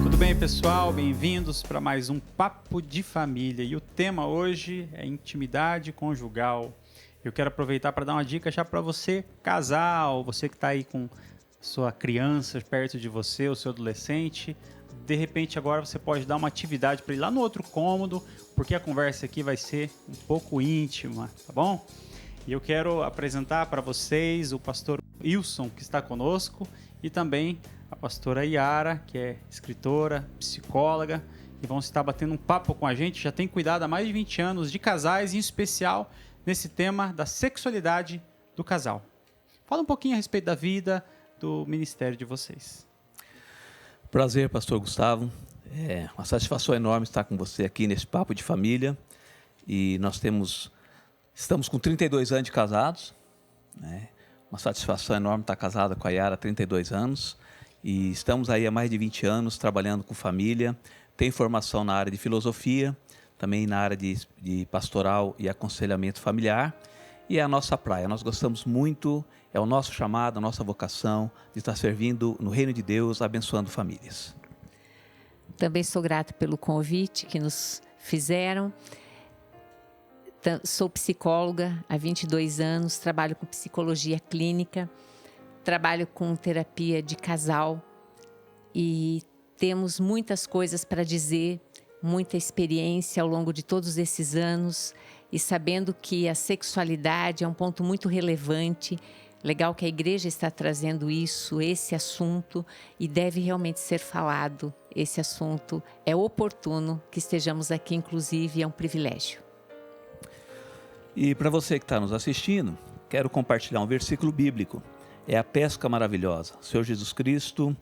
Tudo bem, pessoal? Bem-vindos para mais um Papo de Família. E o tema hoje é intimidade conjugal. Eu quero aproveitar para dar uma dica já para você, casal, você que está aí com sua criança perto de você, o seu adolescente. De repente, agora você pode dar uma atividade para ele lá no outro cômodo, porque a conversa aqui vai ser um pouco íntima, tá bom? E eu quero apresentar para vocês o pastor Wilson, que está conosco, e também a pastora Yara, que é escritora, psicóloga, e vão estar batendo um papo com a gente. Já tem cuidado há mais de 20 anos de casais, em especial nesse tema da sexualidade do casal. Fala um pouquinho a respeito da vida, do ministério de vocês. Prazer, pastor Gustavo. É uma satisfação enorme estar com você aqui nesse Papo de Família. E nós estamos com 32 anos de casados, né? Uma satisfação enorme estar casada com a Yara há 32 anos. E estamos aí há mais de 20 anos trabalhando com família. Tem formação na área de filosofia, também na área de pastoral e aconselhamento familiar. E é a nossa praia. Nós gostamos muito, é o nosso chamado, a nossa vocação de estar servindo no reino de Deus, abençoando famílias. Também sou grata pelo convite que nos fizeram. Sou psicóloga há 22 anos, trabalho com psicologia clínica, trabalho com terapia de casal e temos muitas coisas para dizer, muita experiência ao longo de todos esses anos e sabendo que a sexualidade é um ponto muito relevante. Legal que a igreja está trazendo esse assunto e deve realmente ser falado. Esse assunto é oportuno que estejamos aqui, inclusive é um privilégio. E para você que está nos assistindo, quero compartilhar um versículo bíblico. É a pesca maravilhosa. O Senhor Jesus Cristo,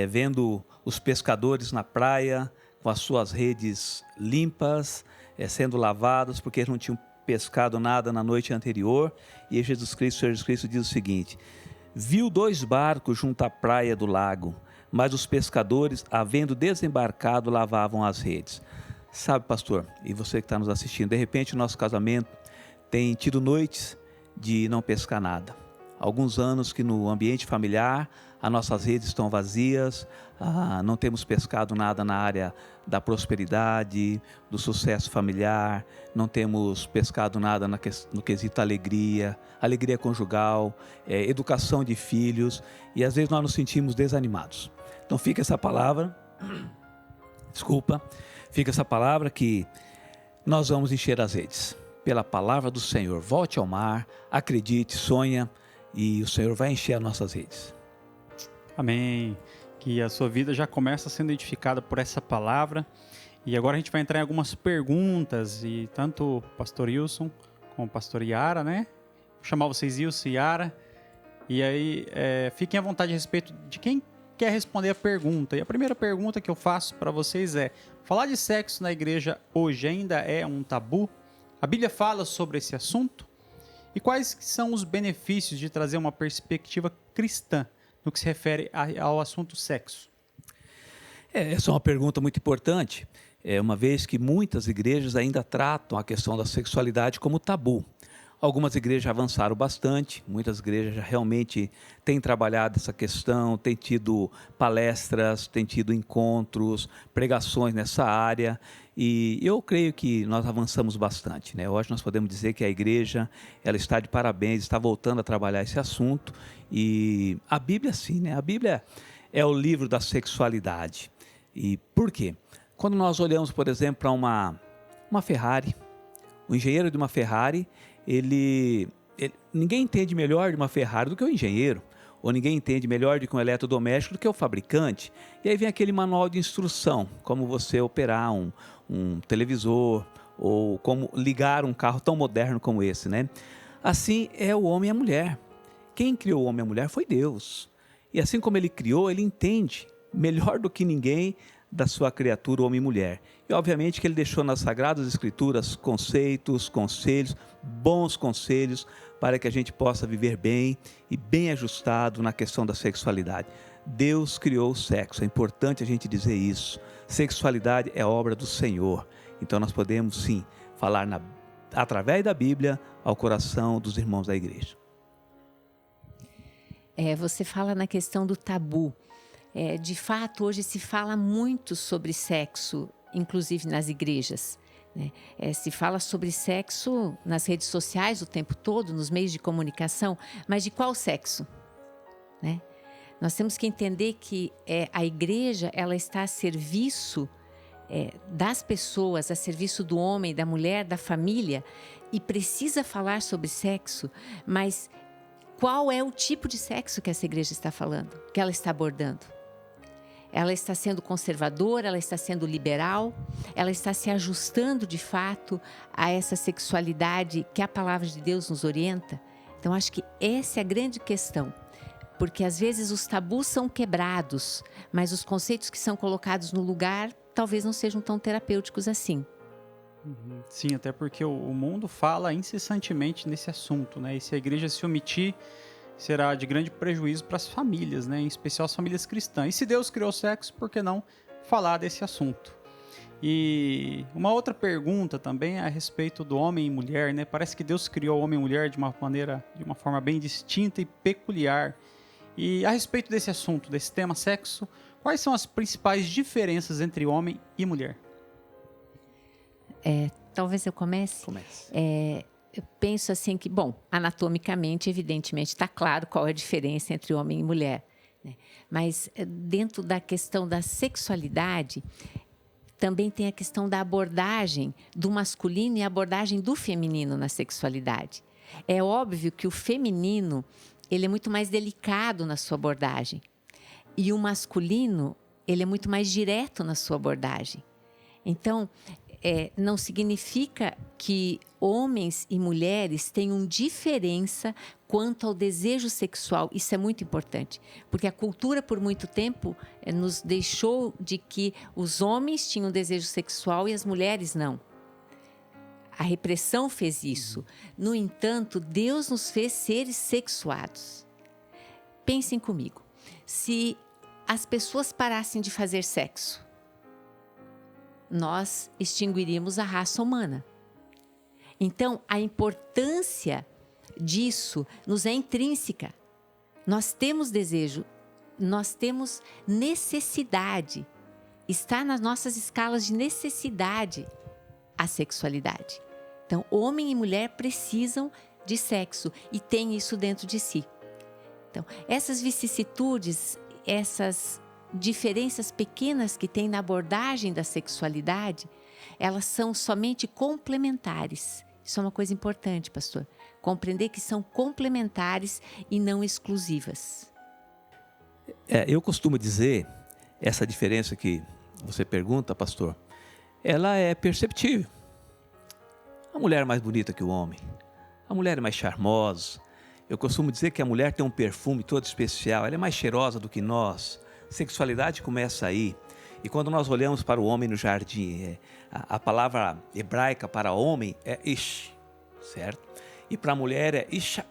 vendo os pescadores na praia, com as suas redes limpas, sendo lavadas, porque eles não tinham pescado nada na noite anterior. E o Senhor Jesus Cristo diz o seguinte: viu 2 barcos junto à praia do lago, mas os pescadores, havendo desembarcado, lavavam as redes. Sabe, pastor, e você que está nos assistindo, de repente o nosso casamento tem tido noites de não pescar nada. Alguns anos que no ambiente familiar as nossas redes estão vazias, não temos pescado nada na área da prosperidade, do sucesso familiar, não temos pescado nada no quesito alegria conjugal, educação de filhos, e às vezes nós nos sentimos desanimados. Então fica essa palavra, fica essa palavra que nós vamos encher as redes. Pela palavra do Senhor, volte ao mar, acredite, sonha, e o Senhor vai encher as nossas redes. Amém. Que a sua vida já começa sendo edificada por essa palavra. E agora a gente vai entrar em algumas perguntas, e tanto o pastor Wilson como o pastor Yara, né? Vou chamar vocês Wilson e Yara. E aí, fiquem à vontade a respeito de quem quer responder a pergunta. E a primeira pergunta que eu faço para vocês é: falar de sexo na igreja hoje ainda é um tabu? A Bíblia fala sobre esse assunto? E quais são os benefícios de trazer uma perspectiva cristã no que se refere ao assunto sexo? Essa é uma pergunta muito importante, uma vez que muitas igrejas ainda tratam a questão da sexualidade como tabu. Algumas igrejas avançaram bastante, muitas igrejas já realmente têm trabalhado essa questão, têm tido palestras, têm tido encontros, pregações nessa área, e eu creio que nós avançamos bastante, né? Hoje nós podemos dizer que a igreja ela está de parabéns, está voltando a trabalhar esse assunto, e a Bíblia sim, né? A Bíblia é o livro da sexualidade. E por quê? Quando nós olhamos, por exemplo, para uma Ferrari, o engenheiro de uma Ferrari, ninguém entende melhor de uma Ferrari do que o engenheiro, ou ninguém entende melhor de um eletrodoméstico do que o fabricante. E aí vem aquele manual de instrução, como você operar um televisor, ou como ligar um carro tão moderno como esse, né? Assim é o homem e a mulher. Quem criou o homem e a mulher foi Deus. E assim como ele criou, ele entende melhor do que ninguém da sua criatura, homem e mulher. E obviamente que ele deixou nas Sagradas Escrituras conceitos, conselhos, bons conselhos, para que a gente possa viver bem e bem ajustado na questão da sexualidade. Deus criou o sexo, é importante a gente dizer isso. Sexualidade é obra do Senhor. Então nós podemos sim falar através da Bíblia ao coração dos irmãos da igreja. Você fala na questão do tabu. De fato, hoje se fala muito sobre sexo, inclusive nas igrejas, né? Se fala sobre sexo nas redes sociais o tempo todo, nos meios de comunicação, mas de qual sexo, né? Nós temos que entender que a igreja ela está a serviço das pessoas, a serviço do homem, da mulher, da família, e precisa falar sobre sexo, mas qual é o tipo de sexo que essa igreja está falando, que ela está abordando? Ela está sendo conservadora, ela está sendo liberal, ela está se ajustando de fato a essa sexualidade que a palavra de Deus nos orienta? Então, acho que essa é a grande questão, porque às vezes os tabus são quebrados, mas os conceitos que são colocados no lugar talvez não sejam tão terapêuticos assim. Sim, até porque o mundo fala incessantemente nesse assunto, né? E se a igreja se omitir, será de grande prejuízo para as famílias, né? Em especial as famílias cristãs. E se Deus criou o sexo, por que não falar desse assunto? E uma outra pergunta também é a respeito do homem e mulher, né? Parece que Deus criou homem e mulher de uma forma bem distinta e peculiar. E a respeito desse assunto, desse tema sexo, quais são as principais diferenças entre homem e mulher? Talvez eu comece. Eu penso assim que, bom, anatomicamente, evidentemente, está claro qual é a diferença entre homem e mulher, né? Mas dentro da questão da sexualidade, também tem a questão da abordagem do masculino e a abordagem do feminino na sexualidade. É óbvio que o feminino, ele é muito mais delicado na sua abordagem. E o masculino, ele é muito mais direto na sua abordagem. Então, não significa que homens e mulheres tenham diferença quanto ao desejo sexual. Isso é muito importante, porque a cultura, por muito tempo, nos deixou de que os homens tinham desejo sexual e as mulheres não. A repressão fez isso. No entanto, Deus nos fez seres sexuados. Pensem comigo. Se as pessoas parassem de fazer sexo, nós extinguiríamos a raça humana. Então, a importância disso nos é intrínseca. Nós temos desejo, nós temos necessidade. Está nas nossas escalas de necessidade a sexualidade. Então, homem e mulher precisam de sexo e têm isso dentro de si. Então, essas vicissitudes, essas diferenças pequenas que tem na abordagem da sexualidade, elas são somente complementares. Isso é uma coisa importante, pastor. Compreender que são complementares e não exclusivas. Eu costumo dizer, essa diferença que você pergunta, pastor, ela é perceptível. A mulher é mais bonita que o homem. A mulher é mais charmosa. Eu costumo dizer que a mulher tem um perfume todo especial. Ela é mais cheirosa do que nós. Sexualidade começa aí. E quando nós olhamos para o homem no jardim, a palavra hebraica para homem é ish, certo? E para a mulher é isha.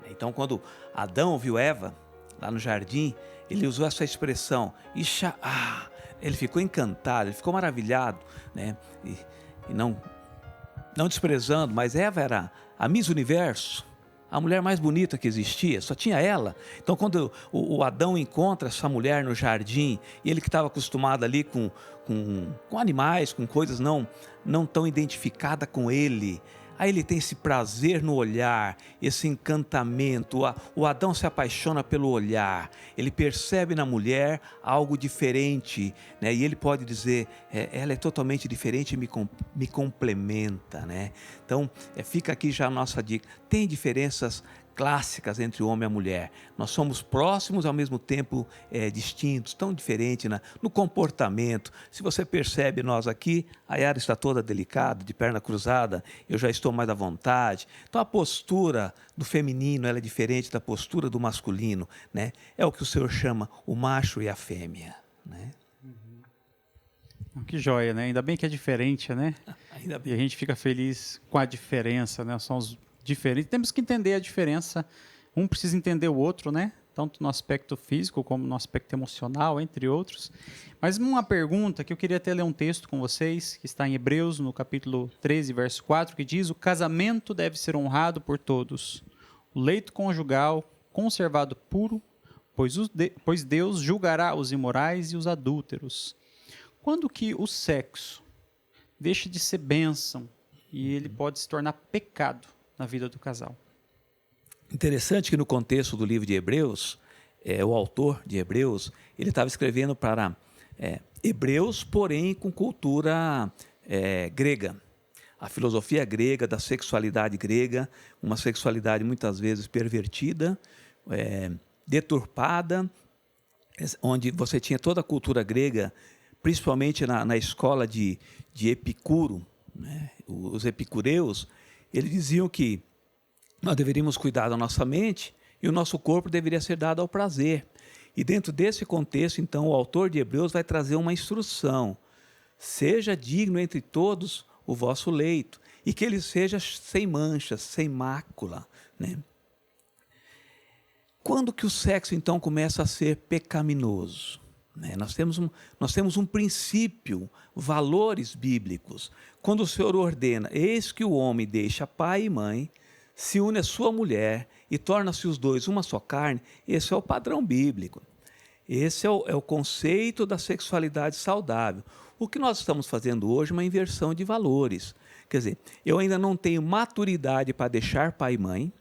Então, quando Adão viu Eva lá no jardim, ele usou essa expressão, isha. Ele ficou encantado, ele ficou maravilhado, né? E não desprezando, mas Eva era a Miss Universo. A mulher mais bonita que existia, só tinha ela. Então, quando o Adão encontra essa mulher no jardim, e ele que estava acostumado ali com animais, com coisas não tão identificadas com ele, aí ele tem esse prazer no olhar, esse encantamento. O Adão se apaixona pelo olhar, ele percebe na mulher algo diferente, né? E ele pode dizer, ela é totalmente diferente e me complementa, né? Então, fica aqui já a nossa dica. Tem diferenças clássicas entre o homem e a mulher. Nós somos próximos, ao mesmo tempo distintos, tão diferentes no comportamento. Se você percebe nós aqui, a Yara está toda delicada, de perna cruzada, eu já estou mais à vontade. Então a postura do feminino ela é diferente da postura do masculino, né? É o que o Senhor chama o macho e a fêmea, né? Que joia, né? Ainda bem que é diferente, né? Ainda bem. E a gente fica feliz com a diferença, né? Somos diferentes. Temos que entender a diferença. Um precisa entender o outro, né? Tanto no aspecto físico como no aspecto emocional, entre outros. Mas uma pergunta que eu queria até ler um texto com vocês, que está em Hebreus, no capítulo 13, verso 4, que diz: o casamento deve ser honrado por todos. O leito conjugal conservado puro, pois Deus julgará os imorais e os adúlteros. Quando que o sexo deixa de ser bênção e ele pode se tornar pecado na vida do casal? Interessante que no contexto do livro de Hebreus, o autor de Hebreus, ele estava escrevendo para hebreus, porém com cultura grega. A filosofia grega, da sexualidade grega, uma sexualidade muitas vezes pervertida, deturpada, onde você tinha toda a cultura grega, principalmente na escola de Epicuro, né? Os epicureus, eles diziam que nós deveríamos cuidar da nossa mente e o nosso corpo deveria ser dado ao prazer. E dentro desse contexto, então, o autor de Hebreus vai trazer uma instrução. Seja digno entre todos o vosso leito, e que ele seja sem manchas, sem mácula, né? Quando que o sexo, então, começa a ser pecaminoso? Nós temos um princípio, valores bíblicos. Quando o Senhor ordena, eis que o homem deixa pai e mãe, se une à sua mulher e torna-se os dois uma só carne, esse é o padrão bíblico. Esse é o conceito da sexualidade saudável. O que nós estamos fazendo hoje é uma inversão de valores. Quer dizer, eu ainda não tenho maturidade para deixar pai e mãe,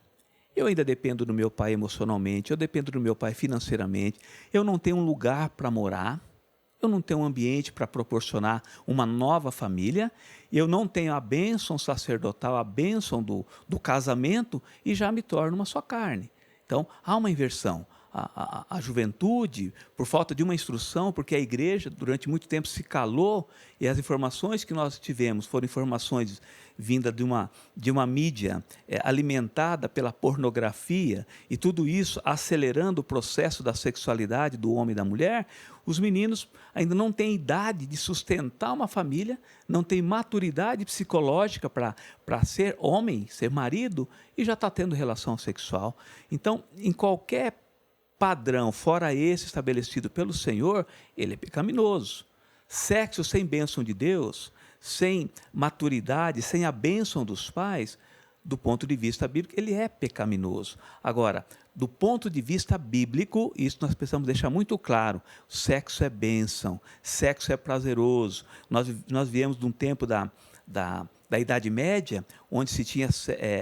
eu ainda dependo do meu pai emocionalmente, eu dependo do meu pai financeiramente, eu não tenho um lugar para morar, eu não tenho um ambiente para proporcionar uma nova família, eu não tenho a bênção sacerdotal, a bênção do casamento e já me torno uma só carne. Então, há uma inversão. A juventude, por falta de uma instrução, porque a igreja durante muito tempo se calou e as informações que nós tivemos foram informações vindas de uma mídia alimentada pela pornografia e tudo isso acelerando o processo da sexualidade do homem e da mulher, os meninos ainda não têm idade de sustentar uma família, não têm maturidade psicológica para ser homem, ser marido e já está tendo relação sexual. Então, em qualquer padrão, fora esse estabelecido pelo Senhor, ele é pecaminoso. Sexo sem bênção de Deus, sem maturidade, sem a bênção dos pais, do ponto de vista bíblico, ele é pecaminoso. Agora, do ponto de vista bíblico, isso nós precisamos deixar muito claro, sexo é bênção, sexo é prazeroso. Nós viemos de um tempo da Idade Média, onde se tinha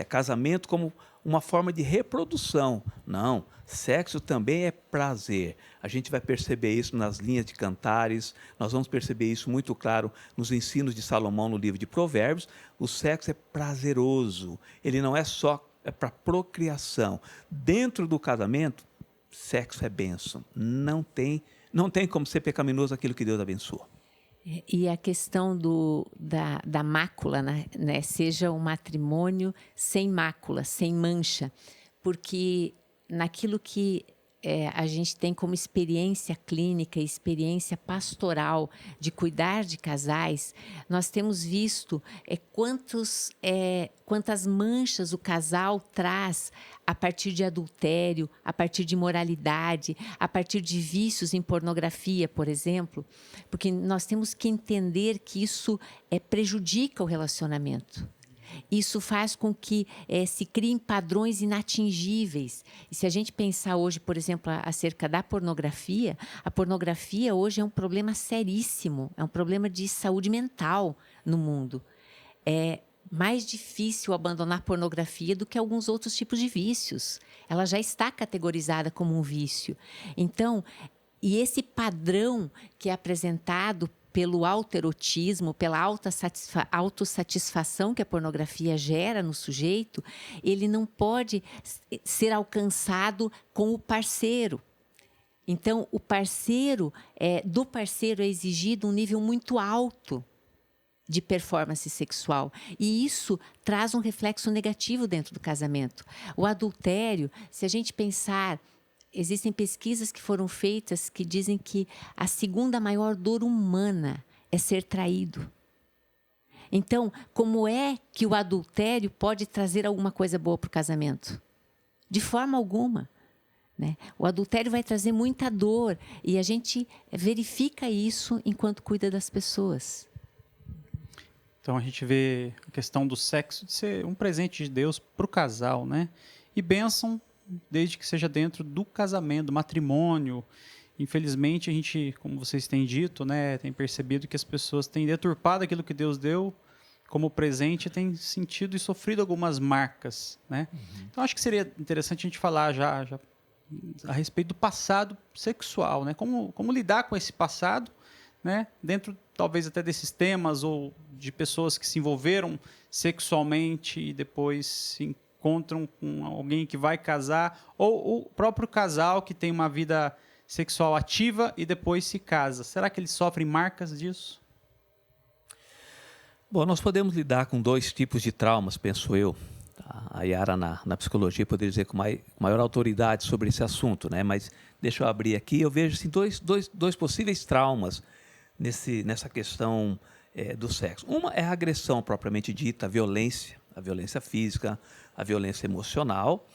casamento como uma forma de reprodução. Não, sexo também é prazer. A gente vai perceber isso nas linhas de Cantares, nós vamos perceber isso muito claro nos ensinos de Salomão no livro de Provérbios. O sexo é prazeroso, ele não é só para procriação. Dentro do casamento, sexo é bênção. Não tem como ser pecaminoso aquilo que Deus abençoa. E a questão da mácula, né? Seja um matrimônio sem mácula, sem mancha, porque naquilo que a gente tem como experiência clínica, experiência pastoral de cuidar de casais, nós temos visto quantas manchas o casal traz a partir de adultério, a partir de imoralidade, a partir de vícios em pornografia, por exemplo, porque nós temos que entender que isso prejudica o relacionamento. Isso faz com que se criem padrões inatingíveis. E se a gente pensar hoje, por exemplo, acerca da pornografia, a pornografia hoje é um problema seríssimo, é um problema de saúde mental no mundo. É mais difícil abandonar pornografia do que alguns outros tipos de vícios. Ela já está categorizada como um vício. Então, e esse padrão que é apresentado pelo autoerotismo, pela autossatisfação que a pornografia gera no sujeito, ele não pode ser alcançado com o parceiro. Então, do parceiro é exigido um nível muito alto de performance sexual. E isso traz um reflexo negativo dentro do casamento. O adultério, se a gente pensar, existem pesquisas que foram feitas que dizem que a segunda maior dor humana é ser traído. Então, como é que o adultério pode trazer alguma coisa boa para o casamento? De forma alguma. Né? O adultério vai trazer muita dor e a gente verifica isso enquanto cuida das pessoas. Então a gente vê a questão do sexo de ser um presente de Deus para o casal, né? E bênção desde que seja dentro do casamento, do matrimônio. Infelizmente, a gente, como vocês têm dito, né, tem percebido que as pessoas têm deturpado aquilo que Deus deu como presente e têm sentido e sofrido algumas marcas, né? Então, acho que seria interessante a gente falar já a respeito do passado sexual, né? Como lidar com esse passado, né? Dentro, talvez, até desses temas ou de pessoas que se envolveram sexualmente e depois se encontram com alguém que vai casar, ou o próprio casal que tem uma vida sexual ativa e depois se casa. Será que eles sofrem marcas disso? Bom, nós podemos lidar com 2 tipos de traumas, penso eu. A Yara, na psicologia, poderia dizer com maior autoridade sobre esse assunto, né? Mas deixa eu abrir aqui, eu vejo assim, dois possíveis traumas nessa questão do sexo. Uma é a agressão propriamente dita, a violência física, a violência emocional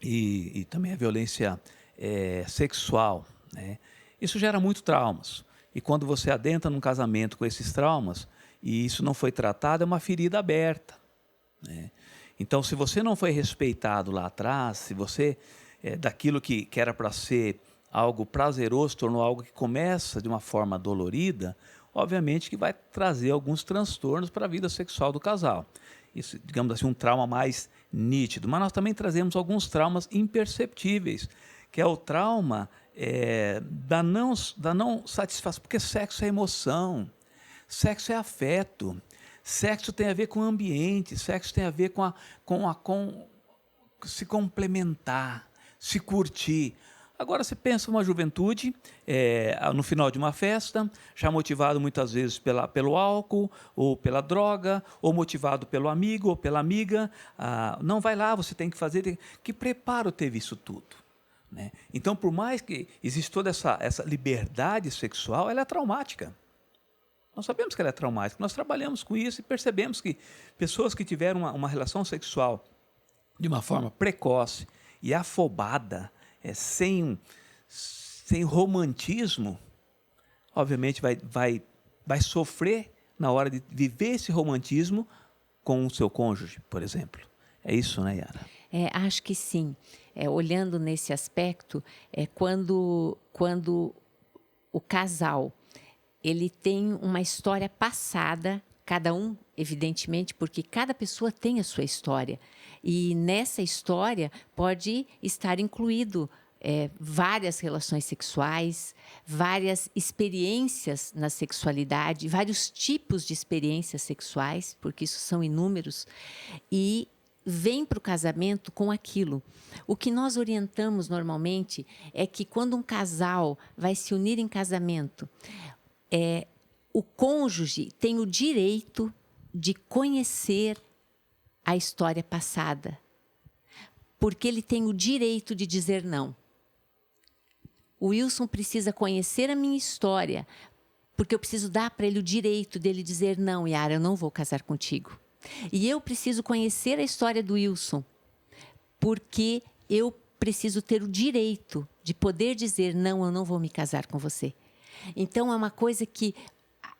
e também a violência sexual, né? Isso gera muito traumas. E quando você adentra num casamento com esses traumas e isso não foi tratado, é uma ferida aberta, né? Então, se você não foi respeitado lá atrás, se você, daquilo que era para ser algo prazeroso, tornou algo que começa de uma forma dolorida, obviamente que vai trazer alguns transtornos para a vida sexual do casal. Isso, digamos assim, um trauma mais nítido. Mas nós também trazemos alguns traumas imperceptíveis, que é o trauma da não satisfação, porque sexo é emoção, sexo é afeto. Sexo tem a ver com o ambiente, sexo tem a ver com se complementar, se curtir. Agora você pensa uma juventude, no final de uma festa, já motivado muitas vezes pelo álcool, ou pela droga, ou motivado pelo amigo ou pela amiga. Não, vai lá, você tem que fazer. Que preparo teve isso tudo, né? Então, por mais que exista toda essa liberdade sexual, ela é traumática. Nós sabemos que ela é traumática, nós trabalhamos com isso e percebemos que pessoas que tiveram uma relação sexual de uma forma precoce e afobada, sem romantismo, obviamente vai sofrer na hora de viver esse romantismo com o seu cônjuge, por exemplo. É isso, né, Yara? Acho que sim. Olhando nesse aspecto, quando o casal ele tem uma história passada, cada um, evidentemente, porque cada pessoa tem a sua história. E nessa história pode estar incluído várias relações sexuais, várias experiências na sexualidade, vários tipos de experiências sexuais, porque isso são inúmeros, e vem para o casamento com aquilo. O que nós orientamos normalmente é que quando um casal vai se unir em casamento, o cônjuge tem o direito de conhecer a história passada, porque ele tem o direito de dizer não. O Wilson precisa conhecer a minha história, porque eu preciso dar para ele o direito dele dizer não, Yara, eu não vou casar contigo. E eu preciso conhecer a história do Wilson, porque eu preciso ter o direito de poder dizer não, eu não vou me casar com você. Então, é uma coisa que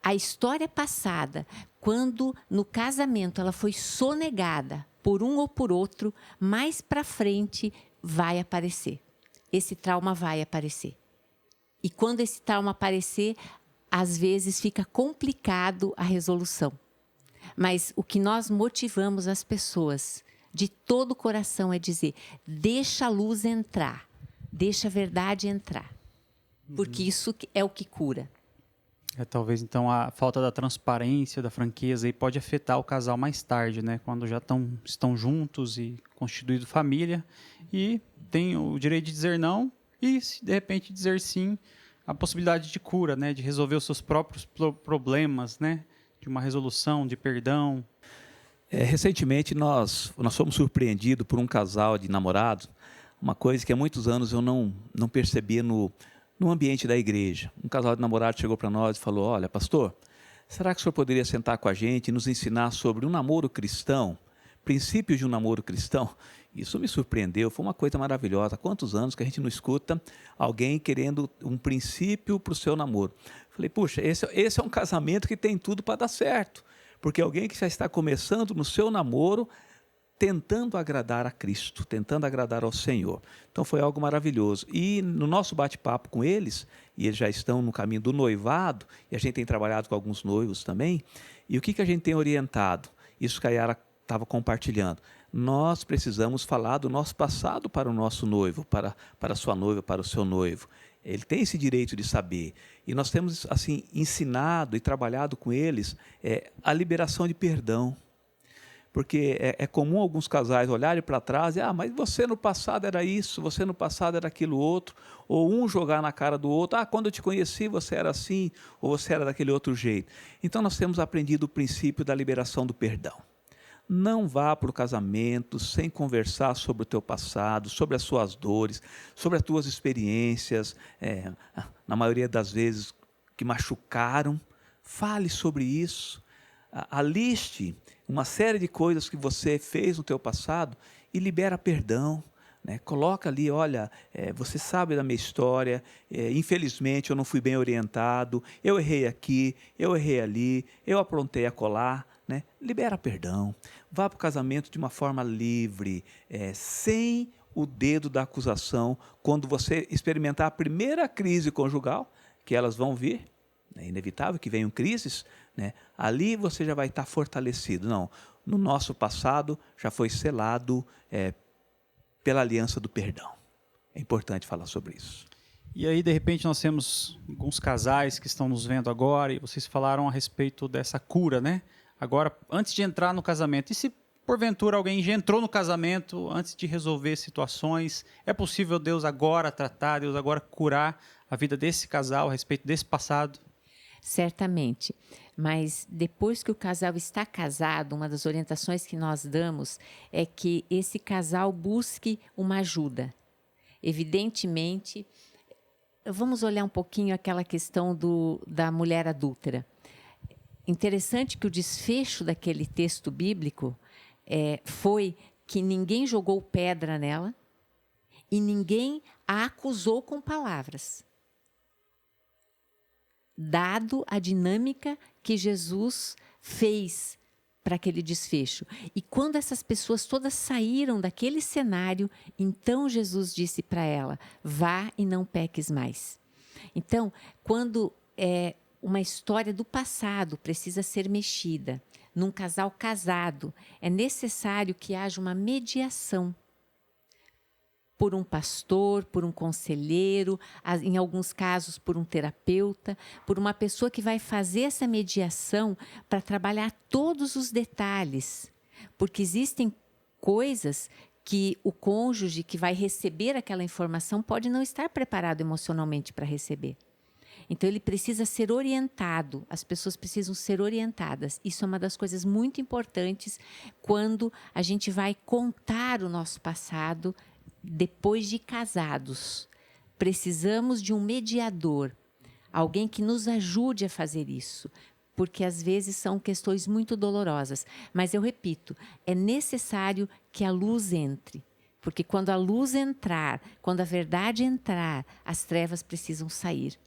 a história passada, quando no casamento ela foi sonegada por um ou por outro, mais para frente vai aparecer. Esse trauma vai aparecer. E quando esse trauma aparecer, às vezes fica complicado a resolução. Mas o que nós motivamos as pessoas de todo o coração é dizer: deixa a luz entrar, deixa a verdade entrar. Porque isso é o que cura. Talvez, então, a falta da transparência, da franqueza, aí pode afetar o casal mais tarde, né? Quando já estão juntos e constituído família, e tem o direito de dizer não e, de repente, dizer sim, a possibilidade de cura, né? De resolver os seus próprios problemas, né? De uma resolução, de perdão. Recentemente, nós fomos surpreendidos por um casal de namorados, uma coisa que há muitos anos eu não percebia no ambiente da igreja. Um casal de namorados chegou para nós e falou: olha, pastor, será que o senhor poderia sentar com a gente e nos ensinar sobre um namoro cristão, princípios de um namoro cristão? Isso me surpreendeu, foi uma coisa maravilhosa. Há quantos anos que a gente não escuta alguém querendo um princípio para o seu namoro? Falei, puxa, esse é um casamento que tem tudo para dar certo, porque alguém que já está começando no seu namoro tentando agradar a Cristo, tentando agradar ao Senhor. Então foi algo maravilhoso. E no nosso bate-papo com eles, e eles já estão no caminho do noivado, e a gente tem trabalhado com alguns noivos também, e o que a gente tem orientado? Isso que a Yara estava compartilhando. Nós precisamos falar do nosso passado para o nosso noivo, para a sua noiva, para o seu noivo. Ele tem esse direito de saber. E nós temos assim ensinado e trabalhado com eles a liberação de perdão. Porque é comum alguns casais olharem para trás e, mas você no passado era isso, você no passado era aquilo outro, ou um jogar na cara do outro, quando eu te conheci você era assim, ou você era daquele outro jeito. Então nós temos aprendido o princípio da liberação do perdão. Não vá para o casamento sem conversar sobre o teu passado, sobre as suas dores, sobre as tuas experiências, na maioria das vezes que machucaram. Fale sobre isso. Aliste uma série de coisas que você fez no teu passado e libera perdão. Coloca ali, olha, você sabe da minha história, infelizmente eu não fui bem orientado, eu errei aqui, eu errei ali, eu aprontei acolá. Libera perdão, vá para o casamento de uma forma livre, sem o dedo da acusação. Quando você experimentar a primeira crise conjugal, que elas vão vir, é inevitável que venham crises, ali você já vai estar fortalecido. Não, no nosso passado já foi selado pela aliança do perdão. É importante falar sobre isso. E aí, de repente, nós temos alguns casais que estão nos vendo agora e vocês falaram a respeito dessa cura, Agora, antes de entrar no casamento, e se porventura alguém já entrou no casamento antes de resolver situações, é possível Deus agora tratar, Deus agora curar a vida desse casal a respeito desse passado? Certamente, mas depois que o casal está casado, uma das orientações que nós damos é que esse casal busque uma ajuda. Evidentemente, vamos olhar um pouquinho aquela questão da mulher adúltera. Interessante que o desfecho daquele texto bíblico foi que ninguém jogou pedra nela e ninguém a acusou com palavras. Dado a dinâmica que Jesus fez para aquele desfecho. E quando essas pessoas todas saíram daquele cenário, então Jesus disse para ela, vá e não peques mais. Então, quando uma história do passado precisa ser mexida, num casal casado, é necessário que haja uma mediação por um pastor, por um conselheiro, em alguns casos por um terapeuta, por uma pessoa que vai fazer essa mediação para trabalhar todos os detalhes, porque existem coisas que o cônjuge que vai receber aquela informação pode não estar preparado emocionalmente para receber. Então, ele precisa ser orientado, as pessoas precisam ser orientadas. Isso é uma das coisas muito importantes quando a gente vai contar o nosso passado depois de casados. Precisamos de um mediador, alguém que nos ajude a fazer isso, porque às vezes são questões muito dolorosas. Mas eu repito, é necessário que a luz entre, porque quando a luz entrar, quando a verdade entrar, as trevas precisam sair.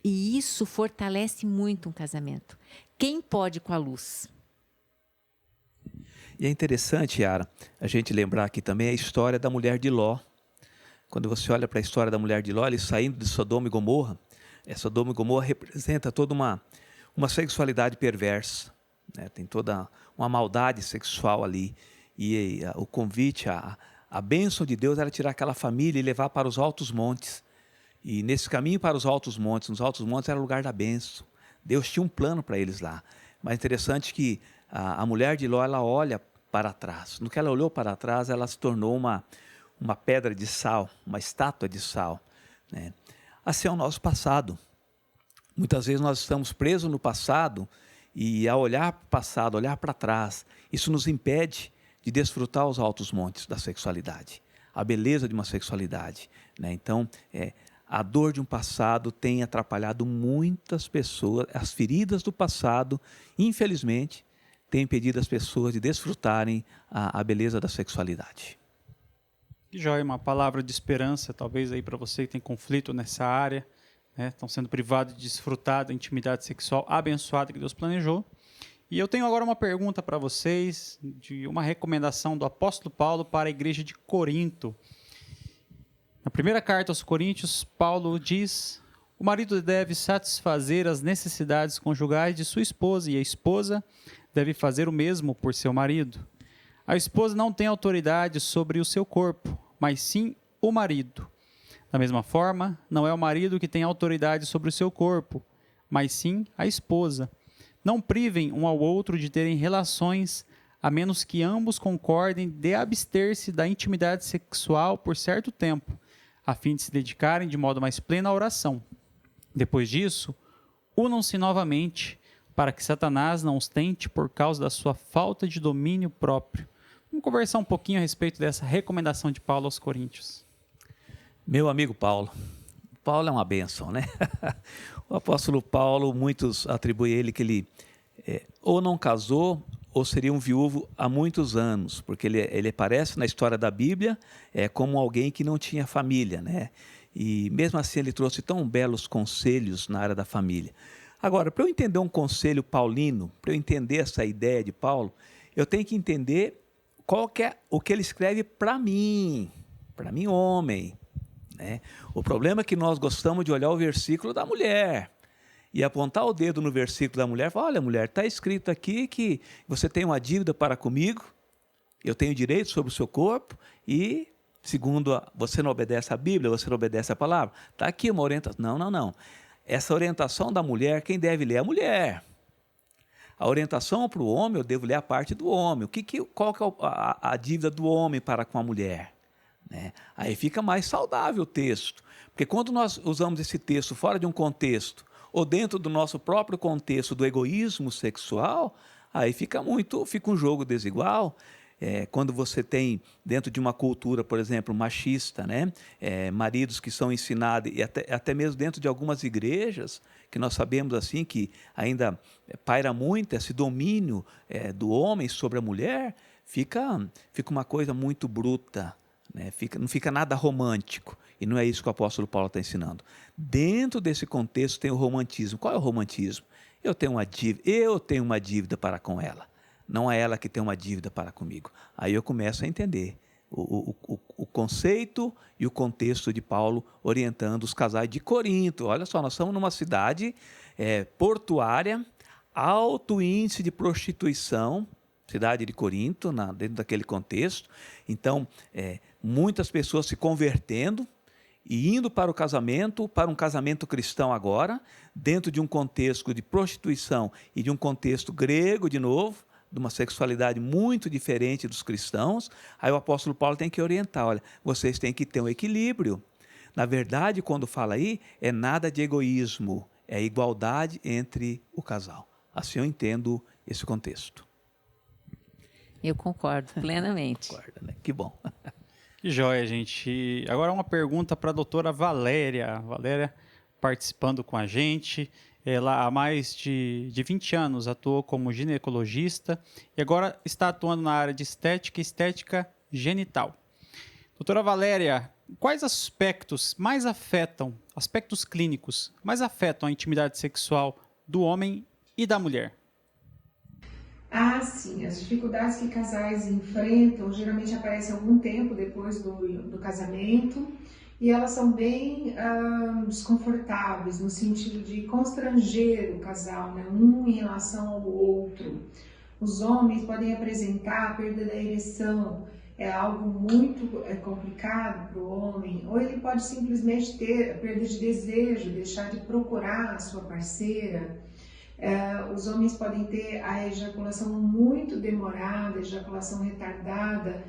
E isso fortalece muito um casamento. Quem pode com a luz? E é interessante, Yara, a gente lembrar aqui também a história da mulher de Ló. Quando você olha para a história da mulher de Ló, ele saindo de Sodoma e Gomorra, Sodoma e Gomorra representa toda uma sexualidade perversa, tem toda uma maldade sexual ali. E o convite, a bênção de Deus era tirar aquela família e levar para os altos montes. E nesse caminho para os altos montes, nos altos montes era o lugar da bênção. Deus tinha um plano para eles lá. Mas interessante que a mulher de Ló, ela olha para trás. No que ela olhou para trás, ela se tornou uma pedra de sal, uma estátua de sal. Assim é o nosso passado. Muitas vezes nós estamos presos no passado e ao olhar para o passado, olhar para trás, isso nos impede de desfrutar os altos montes da sexualidade, a beleza de uma sexualidade. Então, a dor de um passado tem atrapalhado muitas pessoas, as feridas do passado, infelizmente, têm impedido as pessoas de desfrutarem a beleza da sexualidade. Que joia, uma palavra de esperança, talvez aí para você que tem conflito nessa área, estão sendo privados de desfrutar da intimidade sexual abençoada que Deus planejou. E eu tenho agora uma pergunta para vocês, de uma recomendação do apóstolo Paulo para a igreja de Corinto. Na primeira carta aos Coríntios, Paulo diz: o marido deve satisfazer as necessidades conjugais de sua esposa e a esposa deve fazer o mesmo por seu marido. A esposa não tem autoridade sobre o seu corpo, mas sim o marido. Da mesma forma, não é o marido que tem autoridade sobre o seu corpo, mas sim a esposa. Não privem um ao outro de terem relações, a menos que ambos concordem de abster-se da intimidade sexual por certo tempo, a fim de se dedicarem de modo mais pleno à oração. Depois disso, unam-se novamente, para que Satanás não os tente por causa da sua falta de domínio próprio. Vamos conversar um pouquinho a respeito dessa recomendação de Paulo aos Coríntios. Meu amigo Paulo. Paulo é uma bênção, né? O apóstolo Paulo, muitos atribuem a ele que ele ou não casou ou seria um viúvo há muitos anos, porque ele aparece na história da Bíblia como alguém que não tinha família, né? E mesmo assim ele trouxe tão belos conselhos na área da família. Agora, para eu entender um conselho paulino, para eu entender essa ideia de Paulo, eu tenho que entender qual que é o que ele escreve para mim homem. Né? O problema é que nós gostamos de olhar o versículo da mulher e apontar o dedo no versículo da mulher e falar: olha, mulher, está escrito aqui que você tem uma dívida para comigo, eu tenho direito sobre o seu corpo e, segundo você não obedece à Bíblia, você não obedece à palavra. Está aqui uma orientação. Não. Essa orientação da mulher, quem deve ler é a mulher. A orientação para o homem, eu devo ler a parte do homem. Qual que é a dívida do homem para com a mulher? Né? Aí fica mais saudável o texto. Porque quando nós usamos esse texto fora de um contexto, ou dentro do nosso próprio contexto do egoísmo sexual, aí fica um jogo desigual. Quando você tem, dentro de uma cultura, por exemplo, machista, né? Maridos que são ensinados, e até mesmo dentro de algumas igrejas, que nós sabemos assim que ainda paira muito esse domínio do homem sobre a mulher, fica uma coisa muito bruta, né? Não fica nada romântico, e não é isso que o apóstolo Paulo está ensinando. Dentro desse contexto tem o romantismo. Qual é o romantismo? Eu tenho uma dívida para com ela. Não é ela que tem uma dívida para comigo. Aí eu começo a entender o conceito e o contexto de Paulo orientando os casais de Corinto. Olha só, nós estamos numa cidade portuária, alto índice de prostituição, cidade de Corinto, dentro daquele contexto. Então, muitas pessoas se convertendo e indo para um casamento cristão agora, dentro de um contexto de prostituição e de um contexto grego de novo, de uma sexualidade muito diferente dos cristãos. Aí o apóstolo Paulo tem que orientar: olha, vocês têm que ter um equilíbrio. Na verdade, quando fala aí, é nada de egoísmo, é igualdade entre o casal. Assim eu entendo esse contexto. Eu concordo plenamente. Concorda, né? Que bom. Que joia, gente. Agora uma pergunta para a doutora Valéria. Valéria participando com a gente. Ela há mais de 20 anos atuou como ginecologista e agora está atuando na área de estética e estética genital. Doutora Valéria, quais aspectos clínicos, mais afetam a intimidade sexual do homem e da mulher? Sim, as dificuldades que casais enfrentam geralmente aparecem algum tempo depois do casamento. E elas são bem desconfortáveis, no sentido de constranger o casal, né? Um em relação ao outro. Os homens podem apresentar a perda da ereção, é algo muito complicado para o homem, ou ele pode simplesmente ter a perda de desejo, deixar de procurar a sua parceira. Os homens podem ter a ejaculação muito demorada, ejaculação retardada.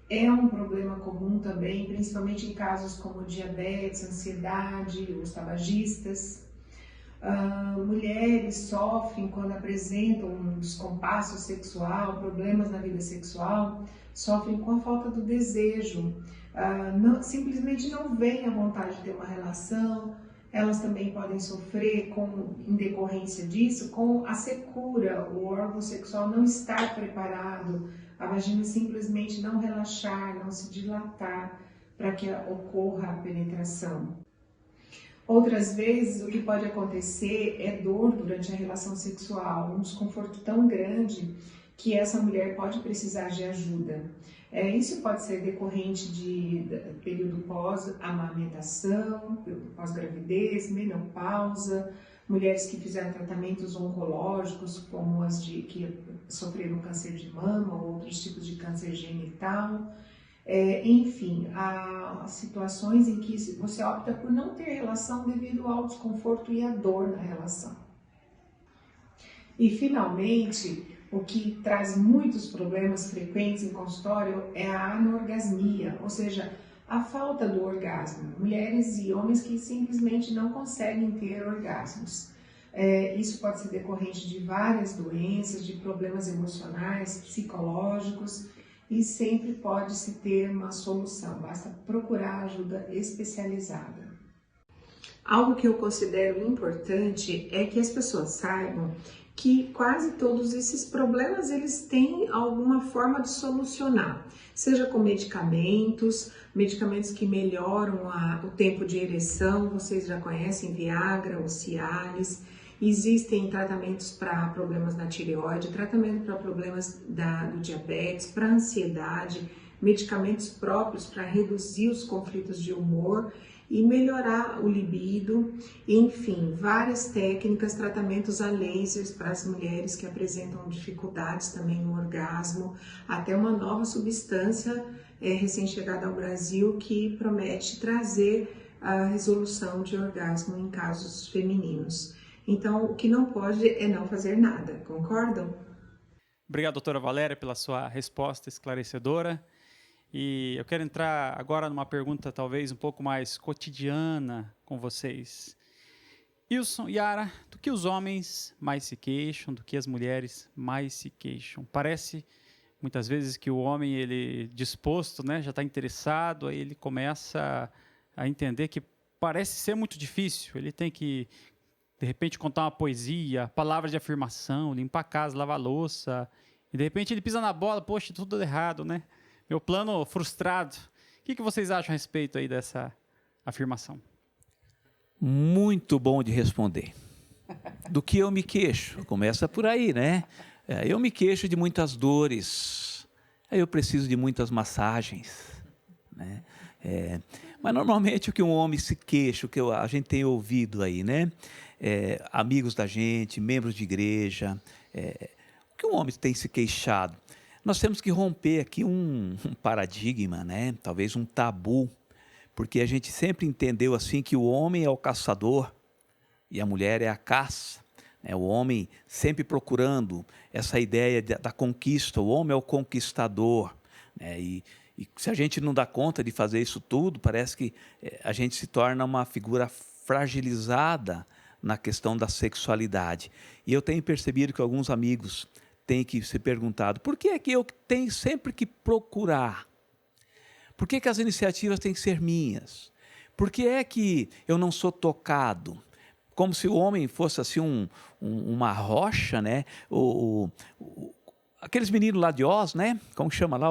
É um problema comum também, principalmente em casos como diabetes, ansiedade, os tabagistas. Mulheres sofrem quando apresentam um descompasso sexual, problemas na vida sexual, sofrem com a falta do desejo. Simplesmente não veem a vontade de ter uma relação. Elas também podem sofrer, em decorrência disso, com a secura, o órgão sexual não estar preparado, a vagina simplesmente não relaxar, não se dilatar para que ocorra a penetração. Outras vezes, o que pode acontecer é dor durante a relação sexual, um desconforto tão grande que essa mulher pode precisar de ajuda. Isso pode ser decorrente de período pós-amamentação, pós-gravidez, menopausa, mulheres que fizeram tratamentos oncológicos, como as que sofreram câncer de mama ou outros tipos de câncer genital. Enfim, há situações em que você opta por não ter relação devido ao desconforto e à dor na relação. E, finalmente, o que traz muitos problemas frequentes em consultório é a anorgasmia, ou seja, a falta do orgasmo. Mulheres e homens que simplesmente não conseguem ter orgasmos. Isso pode ser decorrente de várias doenças, de problemas emocionais, psicológicos, e sempre pode-se ter uma solução, basta procurar ajuda especializada. Algo que eu considero importante é que as pessoas saibam que quase todos esses problemas eles têm alguma forma de solucionar, seja com medicamentos que melhoram o tempo de ereção, vocês já conhecem Viagra ou Cialis. Existem tratamentos para problemas na tireoide, tratamento para problemas do diabetes, para ansiedade, medicamentos próprios para reduzir os conflitos de humor e melhorar o libido, enfim, várias técnicas, tratamentos a lasers para as mulheres que apresentam dificuldades também no orgasmo, até uma nova substância recém-chegada ao Brasil que promete trazer a resolução de orgasmo em casos femininos. Então, o que não pode é não fazer nada, concordam? Obrigado, doutora Valéria, pela sua resposta esclarecedora. E eu quero entrar agora numa pergunta talvez um pouco mais cotidiana com vocês. Wilson, Yara, do que os homens mais se queixam, do que as mulheres mais se queixam? Parece muitas vezes que o homem, ele disposto, né, já está interessado, aí ele começa a entender que parece ser muito difícil, ele tem que de repente contar uma poesia, palavras de afirmação, limpar a casa, lavar a louça, e de repente ele pisa na bola, poxa, tudo errado, né? Meu plano frustrado. O que vocês acham a respeito aí dessa afirmação? Muito bom de responder. Do que eu me queixo? Começa por aí, né? Eu me queixo de muitas dores, eu preciso de muitas massagens, né? Mas normalmente o que um homem se queixa, o que a gente tem ouvido aí, né? Amigos da gente, membros de igreja, o que um homem tem se queixado? Nós temos que romper aqui um paradigma, né? Talvez um tabu, porque a gente sempre entendeu assim que o homem é o caçador e a mulher é a caça. O homem sempre procurando essa ideia da conquista, o homem é o conquistador, né? E se a gente não dá conta de fazer isso tudo, parece que a gente se torna uma figura fragilizada na questão da sexualidade. E eu tenho percebido que alguns amigos têm que se perguntado, por que é que eu tenho sempre que procurar? Por que as iniciativas têm que ser minhas? Por que é que eu não sou tocado? Como se o homem fosse assim uma rocha, né? Aqueles meninos lá de Oz, né? Como chama lá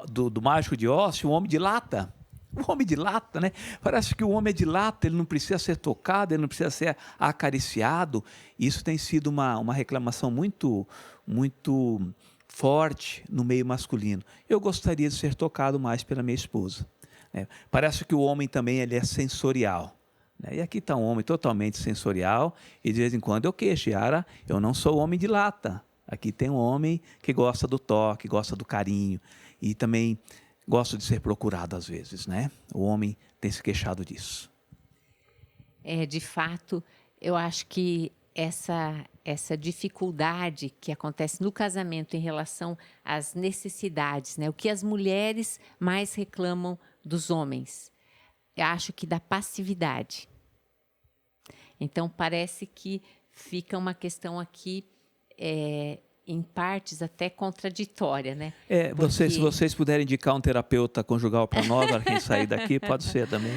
do Mágico de Oz, o homem de lata. O homem de lata, né? Parece que o homem é de lata, ele não precisa ser tocado, ele não precisa ser acariciado. Isso tem sido uma reclamação muito, muito forte no meio masculino. Eu gostaria de ser tocado mais pela minha esposa, né? Parece que o homem também ele é sensorial, né? E aqui está um homem totalmente sensorial e de vez em quando eu queixo, Yara, eu não sou homem de lata. Aqui tem um homem que gosta do toque, gosta do carinho e também gosto de ser procurado às vezes, né? O homem tem se queixado disso. De fato, eu acho que essa dificuldade que acontece no casamento em relação às necessidades, né? O que as mulheres mais reclamam dos homens, eu acho que da passividade. Então, parece que fica uma questão aqui, em partes até contraditória, né? Se vocês puderem indicar um terapeuta conjugal para nós, para quem sair daqui, pode ser também.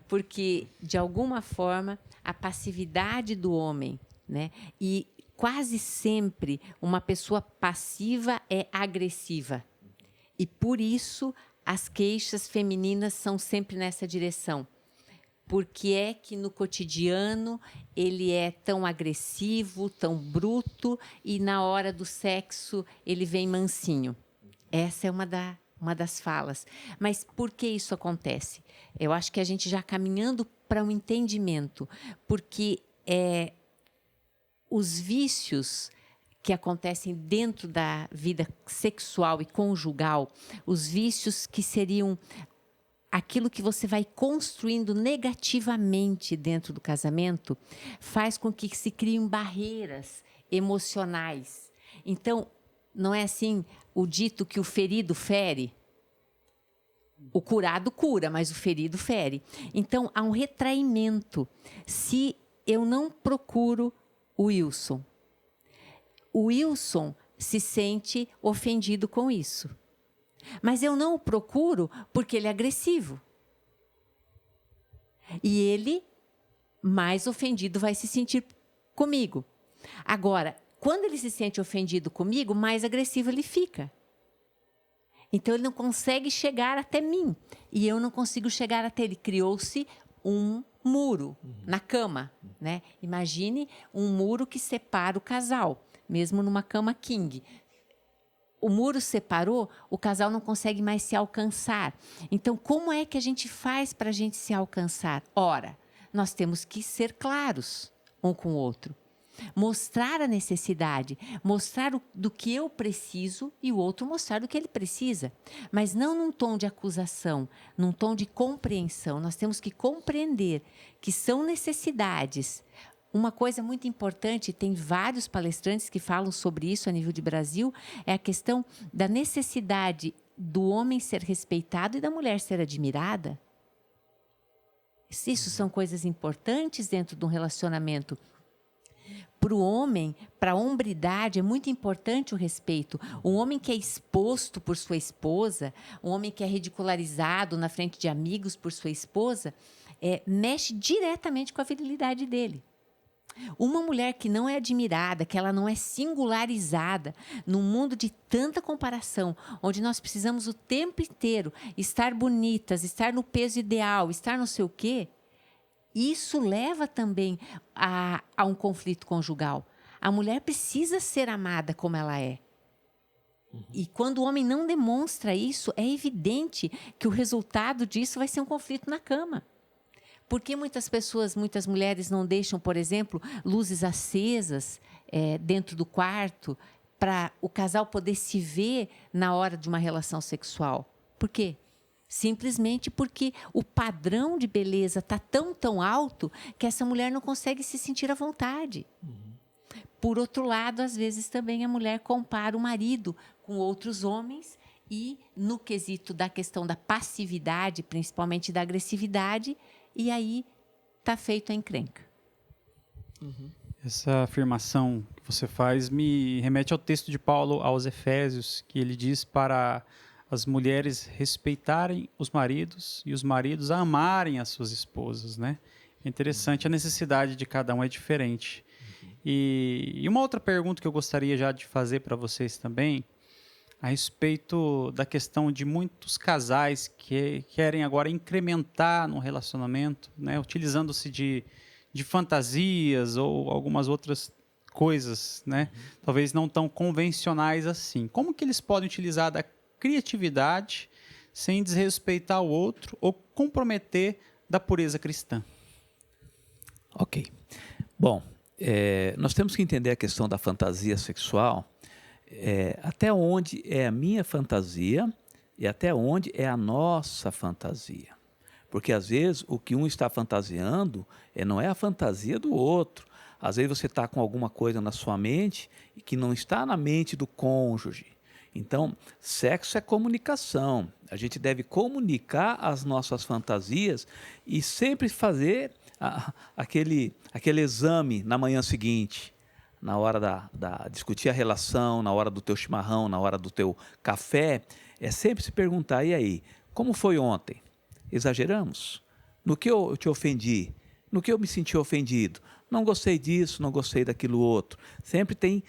Porque, de alguma forma, a passividade do homem, né? E quase sempre uma pessoa passiva é agressiva. E, por isso, as queixas femininas são sempre nessa direção. Por que é que no cotidiano ele é tão agressivo, tão bruto, e na hora do sexo ele vem mansinho? Essa é uma das falas. Mas por que isso acontece? Eu acho que a gente já caminhando para um entendimento, porque os vícios que acontecem dentro da vida sexual e conjugal, os vícios que seriam aquilo que você vai construindo negativamente dentro do casamento, faz com que se criem barreiras emocionais. Então, não é assim o dito que o ferido fere? O curado cura, mas o ferido fere. Então, há um retraimento. Se eu não procuro o Wilson se sente ofendido com isso. Mas eu não o procuro porque ele é agressivo. E ele, mais ofendido, vai se sentir comigo. Agora, quando ele se sente ofendido comigo, mais agressivo ele fica. Então, ele não consegue chegar até mim. E eu não consigo chegar até ele. Criou-se um muro na cama, né? Imagine um muro que separa o casal, mesmo numa cama king. O muro separou, o casal não consegue mais se alcançar. Então, como é que a gente faz para a gente se alcançar? Ora, nós temos que ser claros um com o outro. Mostrar a necessidade, mostrar do que eu preciso e o outro mostrar do que ele precisa. Mas não num tom de acusação, num tom de compreensão. Nós temos que compreender que são necessidades. Uma coisa muito importante, tem vários palestrantes que falam sobre isso a nível de Brasil, é a questão da necessidade do homem ser respeitado e da mulher ser admirada. Isso são coisas importantes dentro de um relacionamento. Para o homem, para a hombridade, é muito importante o respeito. Um homem que é exposto por sua esposa, um homem que é ridicularizado na frente de amigos por sua esposa, mexe diretamente com a virilidade dele. Uma mulher que não é admirada, que ela não é singularizada, num mundo de tanta comparação, onde nós precisamos o tempo inteiro estar bonitas, estar no peso ideal, estar não sei o quê, isso leva também a um conflito conjugal. A mulher precisa ser amada como ela é. E quando o homem não demonstra isso, é evidente que o resultado disso vai ser um conflito na cama. Por que muitas mulheres não deixam, por exemplo, luzes acesas dentro do quarto para o casal poder se ver na hora de uma relação sexual? Por quê? Simplesmente porque o padrão de beleza está tão alto que essa mulher não consegue se sentir à vontade. Por outro lado, às vezes também a mulher compara o marido com outros homens e, no quesito da questão da passividade, principalmente da agressividade, e aí está feito a encrenca. Essa afirmação que você faz me remete ao texto de Paulo aos Efésios, que ele diz para as mulheres respeitarem os maridos e os maridos amarem as suas esposas, né? É interessante, a necessidade de cada um é diferente. E uma outra pergunta que eu gostaria já de fazer para vocês também, a respeito da questão de muitos casais que querem agora incrementar no relacionamento, né, utilizando-se de fantasias ou algumas outras coisas, né, talvez não tão convencionais assim. Como que eles podem utilizar da criatividade sem desrespeitar o outro ou comprometer da pureza cristã? Ok. Bom, nós temos que entender a questão da fantasia sexual, até onde é a minha fantasia e até onde é a nossa fantasia. Porque, às vezes, o que um está fantasiando não é a fantasia do outro. Às vezes você está com alguma coisa na sua mente que não está na mente do cônjuge. Então, sexo é comunicação. A gente deve comunicar as nossas fantasias e sempre fazer aquele exame na manhã seguinte, na hora da discutir a relação, na hora do teu chimarrão, na hora do teu café, é sempre se perguntar, e aí, como foi ontem? Exageramos? No que eu te ofendi? No que eu me senti ofendido? Não gostei disso, não gostei daquilo outro. Sempre tem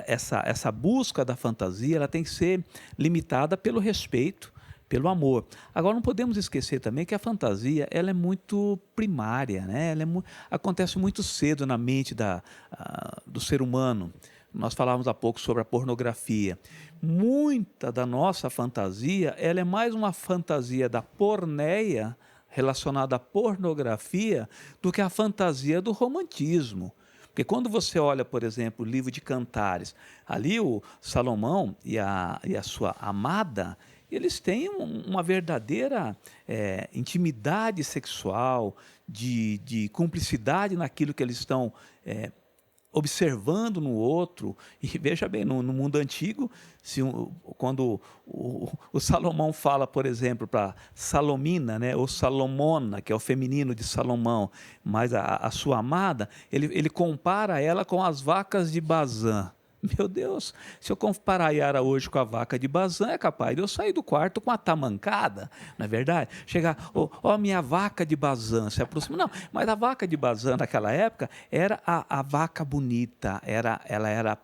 essa busca da fantasia, ela tem que ser limitada pelo respeito, pelo amor. Agora, não podemos esquecer também que a fantasia ela é muito primária, né? Acontece muito cedo na mente do ser humano. Nós falávamos há pouco sobre a pornografia. Muita da nossa fantasia ela é mais uma fantasia da porneia relacionada à pornografia do que a fantasia do romantismo. Porque quando você olha, por exemplo, o livro de Cantares, ali o Salomão e a sua amada, eles têm uma verdadeira intimidade sexual, de cumplicidade naquilo que eles estão observando no outro. E veja bem, no mundo antigo, quando o Salomão fala, por exemplo, para Salomina, né, ou Salomona, que é o feminino de Salomão, mas a sua amada, ele compara ela com as vacas de Bazã. Meu Deus, se eu comparar a Yara hoje com a vaca de Bazã, é capaz de eu sair do quarto com a tamancada, não é verdade? Chegar, ó, minha vaca de Bazã, se aproxima. Não, mas a vaca de Bazã naquela época era a vaca bonita, ela era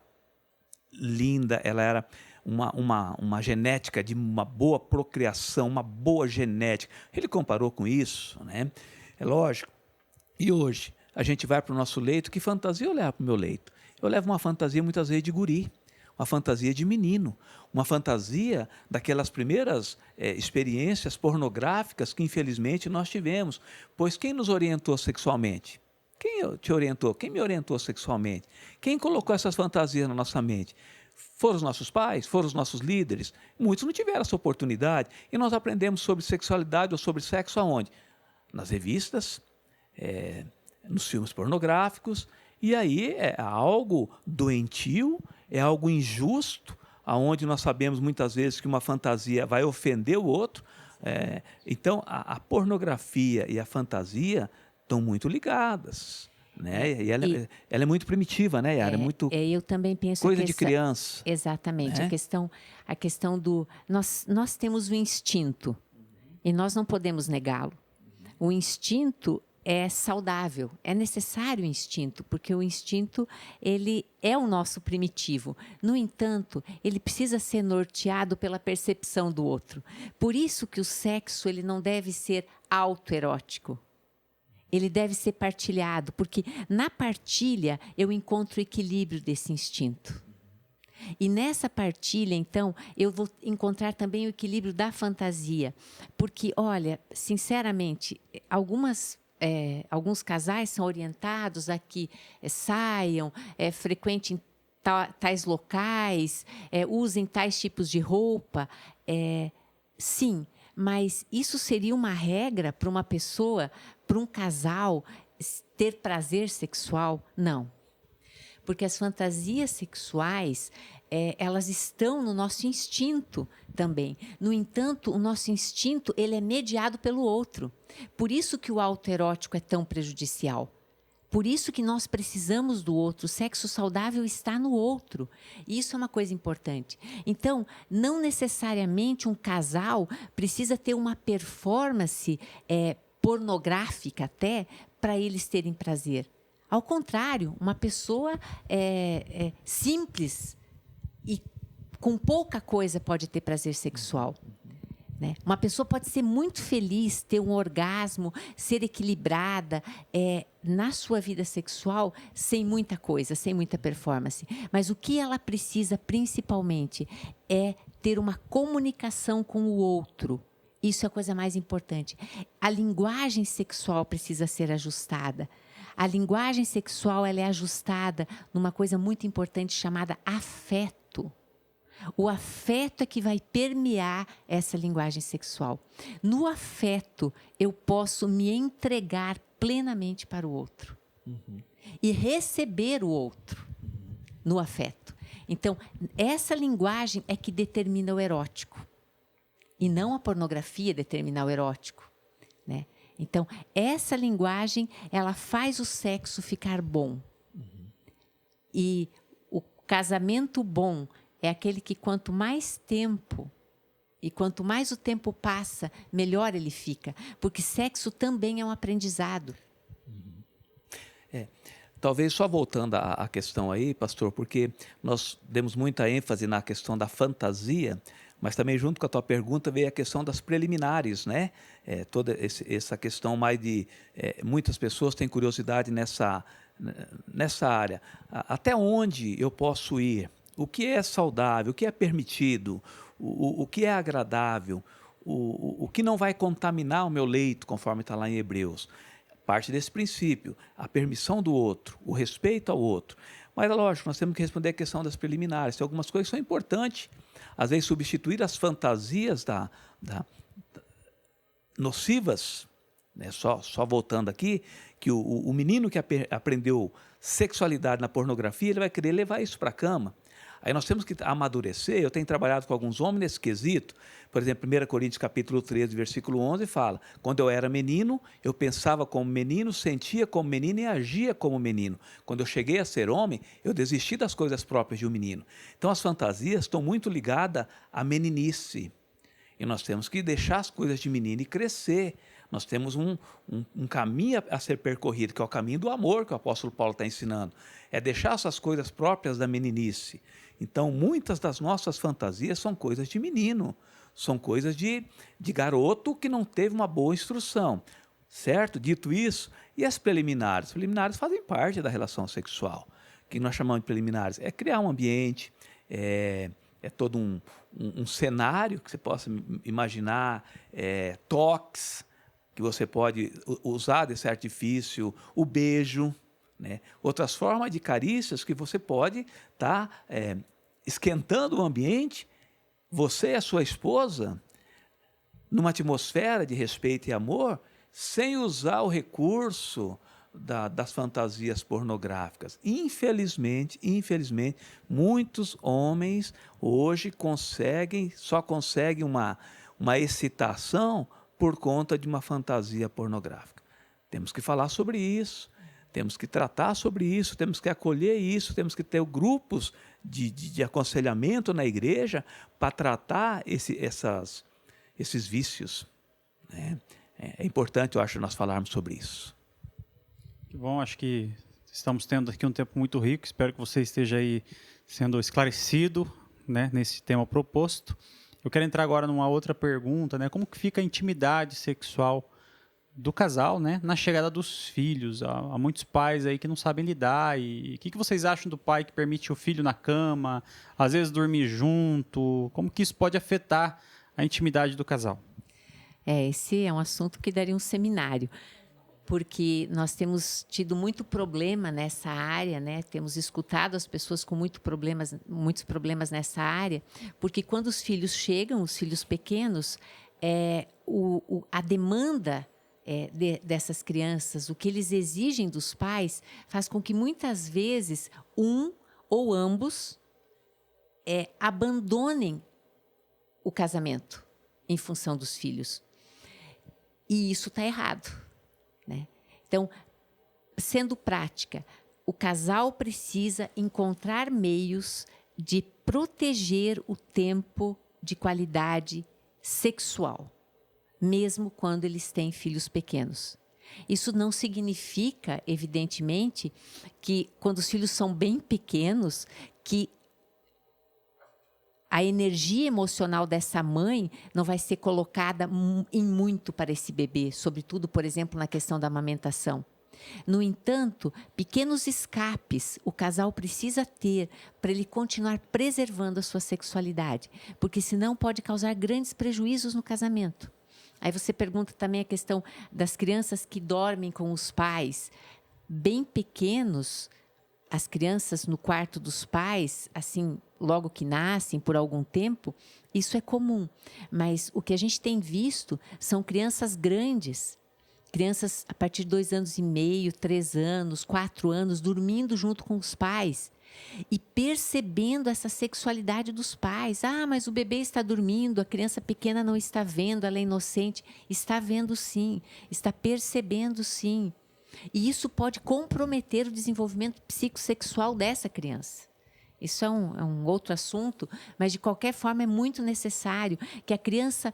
linda, ela era uma genética de uma boa procriação, uma boa genética. Ele comparou com isso, né? É lógico. E hoje, a gente vai para o nosso leito, que fantasia eu levo para o meu leito? Eu levo uma fantasia muitas vezes de guri, uma fantasia de menino, uma fantasia daquelas primeiras experiências pornográficas que infelizmente nós tivemos. Pois quem nos orientou sexualmente? Quem te orientou? Quem me orientou sexualmente? Quem colocou essas fantasias na nossa mente? Foram os nossos pais? Foram os nossos líderes? Muitos não tiveram essa oportunidade. E nós aprendemos sobre sexualidade ou sobre sexo aonde? Nas revistas, nos filmes pornográficos. E aí é algo doentio, é algo injusto, aonde nós sabemos muitas vezes que uma fantasia vai ofender o outro. Então, a pornografia e a fantasia estão muito ligadas, né? E ela é muito primitiva, né, Yara? É muito eu também penso coisa que de criança. Exatamente. Né? A questão do... Nós temos o instinto e nós não podemos negá-lo. O instinto é saudável, é necessário o instinto, porque o instinto ele é o nosso primitivo. No entanto, ele precisa ser norteado pela percepção do outro. Por isso que o sexo ele não deve ser autoerótico. Ele deve ser partilhado, porque na partilha eu encontro o equilíbrio desse instinto. E nessa partilha, então, eu vou encontrar também o equilíbrio da fantasia. Porque, olha, sinceramente, alguns casais são orientados a que saiam, frequentem tais locais, usem tais tipos de roupa. Sim, mas isso seria uma regra para uma pessoa, para um casal, ter prazer sexual? Não. Porque as fantasias sexuais, elas estão no nosso instinto também. No entanto, o nosso instinto ele é mediado pelo outro. Por isso que o autoerótico é tão prejudicial. Por isso que nós precisamos do outro. O sexo saudável está no outro. E isso é uma coisa importante. Então, não necessariamente um casal precisa ter uma performance pornográfica até para eles terem prazer. Ao contrário, uma pessoa simples e com pouca coisa pode ter prazer sexual. Né? Uma pessoa pode ser muito feliz, ter um orgasmo, ser equilibrada na sua vida sexual sem muita coisa, sem muita performance. Mas o que ela precisa principalmente é ter uma comunicação com o outro. Isso é a coisa mais importante. A linguagem sexual precisa ser ajustada. A linguagem sexual ela é ajustada numa coisa muito importante chamada afeto. O afeto é que vai permear essa linguagem sexual. No afeto, eu posso me entregar plenamente para o outro. E receber o outro no afeto. Então, essa linguagem é que determina o erótico. E não a pornografia determinar o erótico, né? Então, essa linguagem, ela faz o sexo ficar bom. E o casamento bom é aquele que quanto mais tempo, e quanto mais o tempo passa, melhor ele fica. Porque sexo também é um aprendizado. Talvez só voltando à questão aí, pastor, porque nós demos muita ênfase na questão da fantasia, Mas também junto com a tua pergunta veio a questão das preliminares, né? Toda essa questão mais de... muitas pessoas têm curiosidade nessa área. Até onde eu posso ir? O que é saudável? O que é permitido? O que é agradável? O que não vai contaminar o meu leito, conforme está lá em Hebreus? Parte desse princípio, a permissão do outro, o respeito ao outro. Mas, é lógico, nós temos que responder a questão das preliminares. Tem algumas coisas que são importantes. Às vezes, substituir as fantasias nocivas, né? Só voltando aqui, que o menino que aprendeu sexualidade na pornografia, ele vai querer levar isso para a cama. Aí nós temos que amadurecer. Eu tenho trabalhado com alguns homens nesse quesito. Por exemplo, 1 Coríntios capítulo 13, versículo 11, fala: quando eu era menino, eu pensava como menino, sentia como menino e agia como menino. Quando eu cheguei a ser homem, eu desisti das coisas próprias de um menino. Então, as fantasias estão muito ligadas à meninice. E nós temos que deixar as coisas de menino e crescer. Nós temos um caminho a ser percorrido, que é o caminho do amor que o apóstolo Paulo está ensinando. É deixar essas coisas próprias da meninice. Então, muitas das nossas fantasias são coisas de menino, são coisas de garoto que não teve uma boa instrução, certo? Dito isso, e as preliminares? As preliminares fazem parte da relação sexual. O que nós chamamos de preliminares? É criar um ambiente, é todo um cenário que você possa imaginar, toques, que você pode usar desse artifício, o beijo, né? Outras formas de carícias que você pode estar esquentando o ambiente, você e a sua esposa, numa atmosfera de respeito e amor, sem usar o recurso das fantasias pornográficas. Infelizmente, muitos homens hoje só conseguem uma excitação por conta de uma fantasia pornográfica. Temos que falar sobre isso, temos que tratar sobre isso, temos que acolher isso, temos que ter grupos de aconselhamento na igreja para tratar esses vícios, né? É importante, eu acho, nós falarmos sobre isso. Que bom, acho que estamos tendo aqui um tempo muito rico. Espero que você esteja aí sendo esclarecido, né, nesse tema proposto. Eu quero entrar agora numa outra pergunta, né? Como que fica a intimidade sexual do casal, né, na chegada dos filhos? Há muitos pais aí que não sabem lidar. E o que vocês acham do pai que permite o filho na cama, às vezes dormir junto? Como que isso pode afetar a intimidade do casal? Esse é um assunto que daria um seminário, porque nós temos tido muito problema nessa área, né? Temos escutado as pessoas com muitos problemas nessa área, porque quando os filhos chegam, os filhos pequenos, a demanda dessas crianças, o que eles exigem dos pais, faz com que muitas vezes um ou ambos abandonem o casamento em função dos filhos. E isso está errado, né? Então, sendo prática, o casal precisa encontrar meios de proteger o tempo de qualidade sexual, mesmo quando eles têm filhos pequenos. Isso não significa, evidentemente, que quando os filhos são bem pequenos, que a energia emocional dessa mãe não vai ser colocada em muito para esse bebê, sobretudo, por exemplo, na questão da amamentação. No entanto, pequenos escapes o casal precisa ter para ele continuar preservando a sua sexualidade, porque senão pode causar grandes prejuízos no casamento. Aí você pergunta também a questão das crianças que dormem com os pais. Bem pequenos, as crianças no quarto dos pais, assim, logo que nascem, por algum tempo, isso é comum. Mas o que a gente tem visto são crianças grandes, crianças a partir de 2 anos e meio, 3 anos, 4 anos, dormindo junto com os pais e percebendo essa sexualidade dos pais. Ah, mas o bebê está dormindo, a criança pequena não está vendo, ela é inocente. Está vendo sim, está percebendo sim. E isso pode comprometer o desenvolvimento psicossexual dessa criança. Isso é um outro assunto, mas de qualquer forma é muito necessário que a criança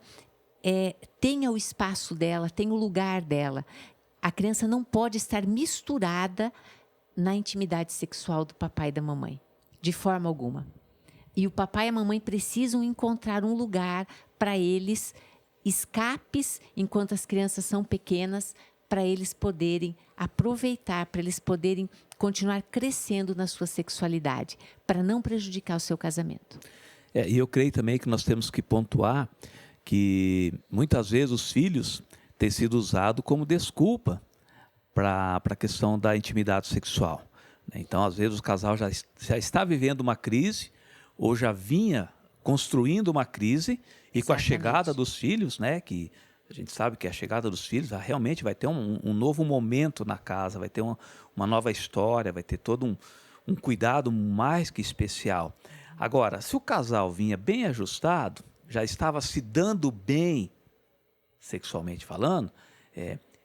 tenha o espaço dela, tenha o lugar dela. A criança não pode estar misturada na intimidade sexual do papai e da mamãe, de forma alguma. E o papai e a mamãe precisam encontrar um lugar para eles, escapes enquanto as crianças são pequenas, para eles poderem aproveitar, para eles poderem continuar crescendo na sua sexualidade, para não prejudicar o seu casamento. E eu creio também que nós temos que pontuar que muitas vezes os filhos têm sido usados como desculpa para a questão da intimidade sexual. Então, às vezes, o casal já está vivendo uma crise ou já vinha construindo uma crise e com a chegada dos filhos, né, que a gente sabe que a chegada dos filhos realmente vai ter um novo momento na casa, vai ter uma nova história, vai ter todo um cuidado mais que especial. Agora, se o casal vinha bem ajustado, já estava se dando bem, sexualmente falando,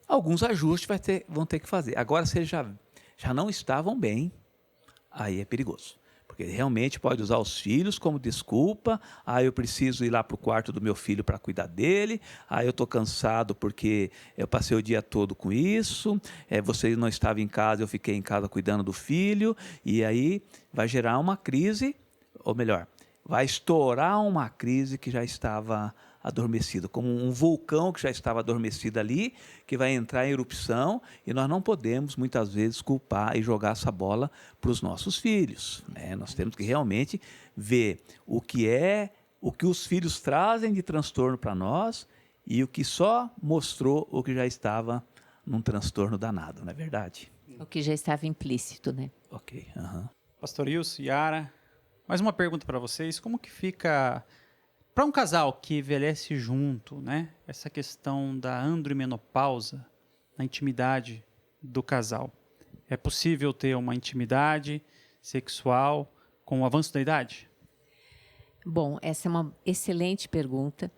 alguns ajustes vão ter que fazer. Agora, se eles já não estavam bem, aí é perigoso. Porque realmente pode usar os filhos como desculpa. Eu preciso ir lá para o quarto do meu filho para cuidar dele. Eu estou cansado porque eu passei o dia todo com isso. Você não estava em casa, eu fiquei em casa cuidando do filho. E aí vai gerar uma crise, ou melhor, vai estourar uma crise que já estava adormecida, como um vulcão que já estava adormecido ali, que vai entrar em erupção, e nós não podemos, muitas vezes, culpar e jogar essa bola para os nossos filhos, né? Nós temos que realmente ver o que os filhos trazem de transtorno para nós e o que só mostrou o que já estava num transtorno danado, não é verdade? O que já estava implícito, né? Ok. Pastor Wilson, Yara, mais uma pergunta para vocês. Como que fica para um casal que envelhece junto, né? Essa questão da andromenopausa na intimidade do casal? É possível ter uma intimidade sexual com o avanço da idade? Bom, essa é uma excelente pergunta,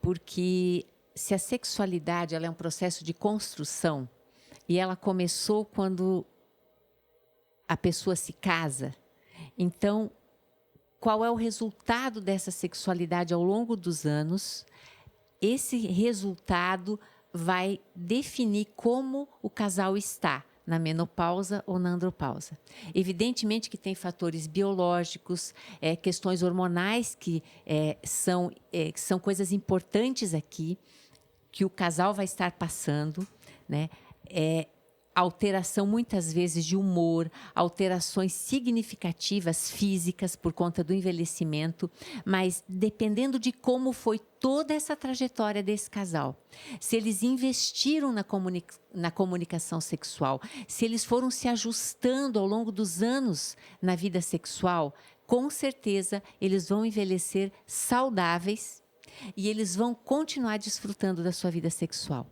porque se a sexualidade ela é um processo de construção e ela começou quando a pessoa se casa, então qual é o resultado dessa sexualidade ao longo dos anos? Esse resultado vai definir como o casal está na menopausa ou na andropausa. Evidentemente que tem fatores biológicos, questões hormonais que são coisas importantes aqui, que o casal vai estar passando, né? Alteração muitas vezes de humor, alterações significativas físicas por conta do envelhecimento, mas dependendo de como foi toda essa trajetória desse casal, se eles investiram na comunicação sexual, se eles foram se ajustando ao longo dos anos na vida sexual, com certeza eles vão envelhecer saudáveis e eles vão continuar desfrutando da sua vida sexual.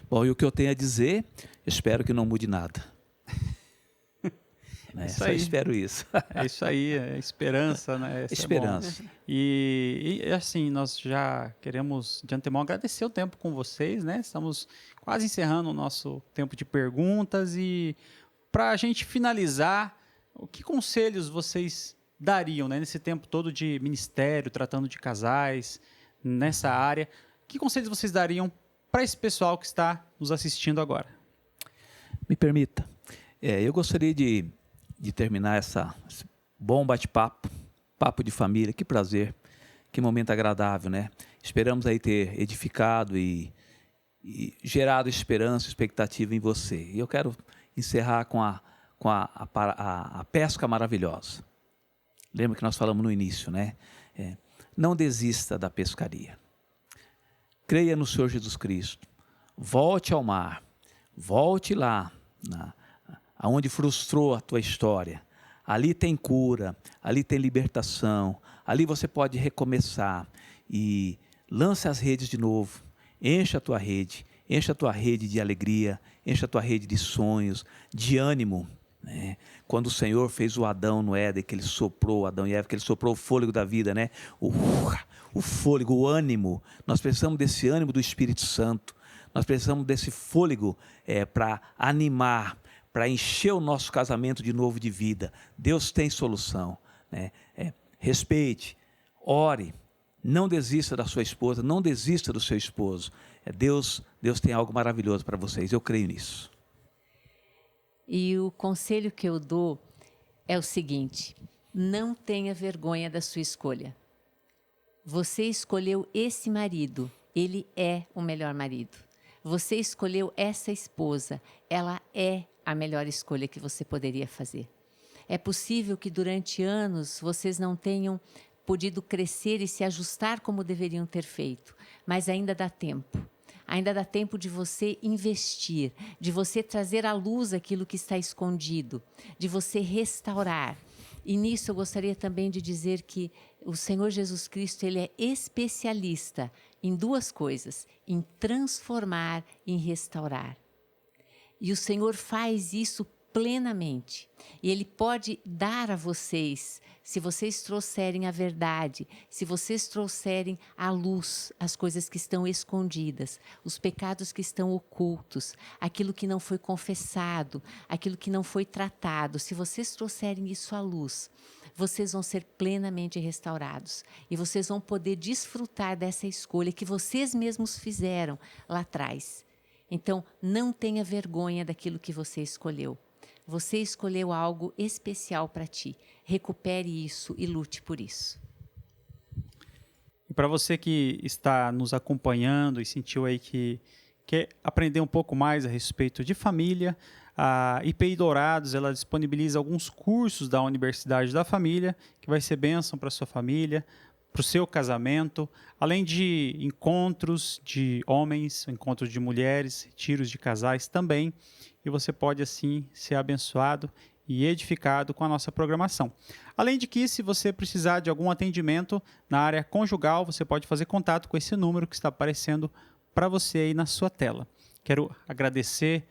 Bom, e o que eu tenho a dizer, espero que não mude nada. Só espero isso. É isso aí, é esperança, né? Esperança. E assim, nós já queremos de antemão agradecer o tempo com vocês, né? Estamos quase encerrando o nosso tempo de perguntas e para a gente finalizar, que conselhos vocês dariam, né? Nesse tempo todo de ministério, tratando de casais, nessa área, que conselhos vocês dariam para esse pessoal que está nos assistindo agora? Me permita, eu gostaria de terminar esse bom bate-papo, papo de família, que prazer, que momento agradável, né? Esperamos aí ter edificado e gerado esperança, expectativa em você. E eu quero encerrar com a pesca maravilhosa. Lembra que nós falamos no início, né? Não desista da pescaria. Creia no Senhor Jesus Cristo. Volte ao mar. Volte lá, aonde frustrou a tua história. Ali tem cura, ali tem libertação. Ali você pode recomeçar. E lance as redes de novo. Encha a tua rede de alegria, encha a tua rede de sonhos, de ânimo. Né? Quando o Senhor fez o Adão no Éden, que ele soprou, Adão e Eva, que ele soprou o fôlego da vida, né? O fôlego, o ânimo. Nós precisamos desse ânimo do Espírito Santo. Nós precisamos desse fôlego para animar, para encher o nosso casamento de novo de vida. Deus tem solução. Né? Respeite, ore, não desista da sua esposa, não desista do seu esposo. Deus tem algo maravilhoso para vocês, eu creio nisso. E o conselho que eu dou é o seguinte: Não tenha vergonha da sua escolha. Você escolheu esse marido, ele é o melhor marido. Você escolheu essa esposa, ela é a melhor escolha que você poderia fazer. É possível que durante anos vocês não tenham podido crescer e se ajustar como deveriam ter feito, mas ainda dá tempo. Ainda dá tempo de você investir, de você trazer à luz aquilo que está escondido, de você restaurar. E nisso eu gostaria também de dizer que o Senhor Jesus Cristo, ele é especialista em duas coisas, em transformar e em restaurar. E o Senhor faz isso plenamente. E Ele pode dar a vocês, se vocês trouxerem a verdade, se vocês trouxerem à luz as coisas que estão escondidas, os pecados que estão ocultos, aquilo que não foi confessado, aquilo que não foi tratado, se vocês trouxerem isso à luz, vocês vão ser plenamente restaurados e vocês vão poder desfrutar dessa escolha que vocês mesmos fizeram lá atrás. Então, não tenha vergonha daquilo que você escolheu. Você escolheu algo especial para ti. Recupere isso e lute por isso. E para você que está nos acompanhando e sentiu aí que quer aprender um pouco mais a respeito de família, a IPI Dourados, ela disponibiliza alguns cursos da Universidade da Família, que vai ser bênção para sua família, para o seu casamento, além de encontros de homens, encontros de mulheres, retiros de casais também, e você pode assim ser abençoado e edificado com a nossa programação. Além de que, se você precisar de algum atendimento na área conjugal, você pode fazer contato com esse número que está aparecendo para você aí na sua tela. Quero agradecer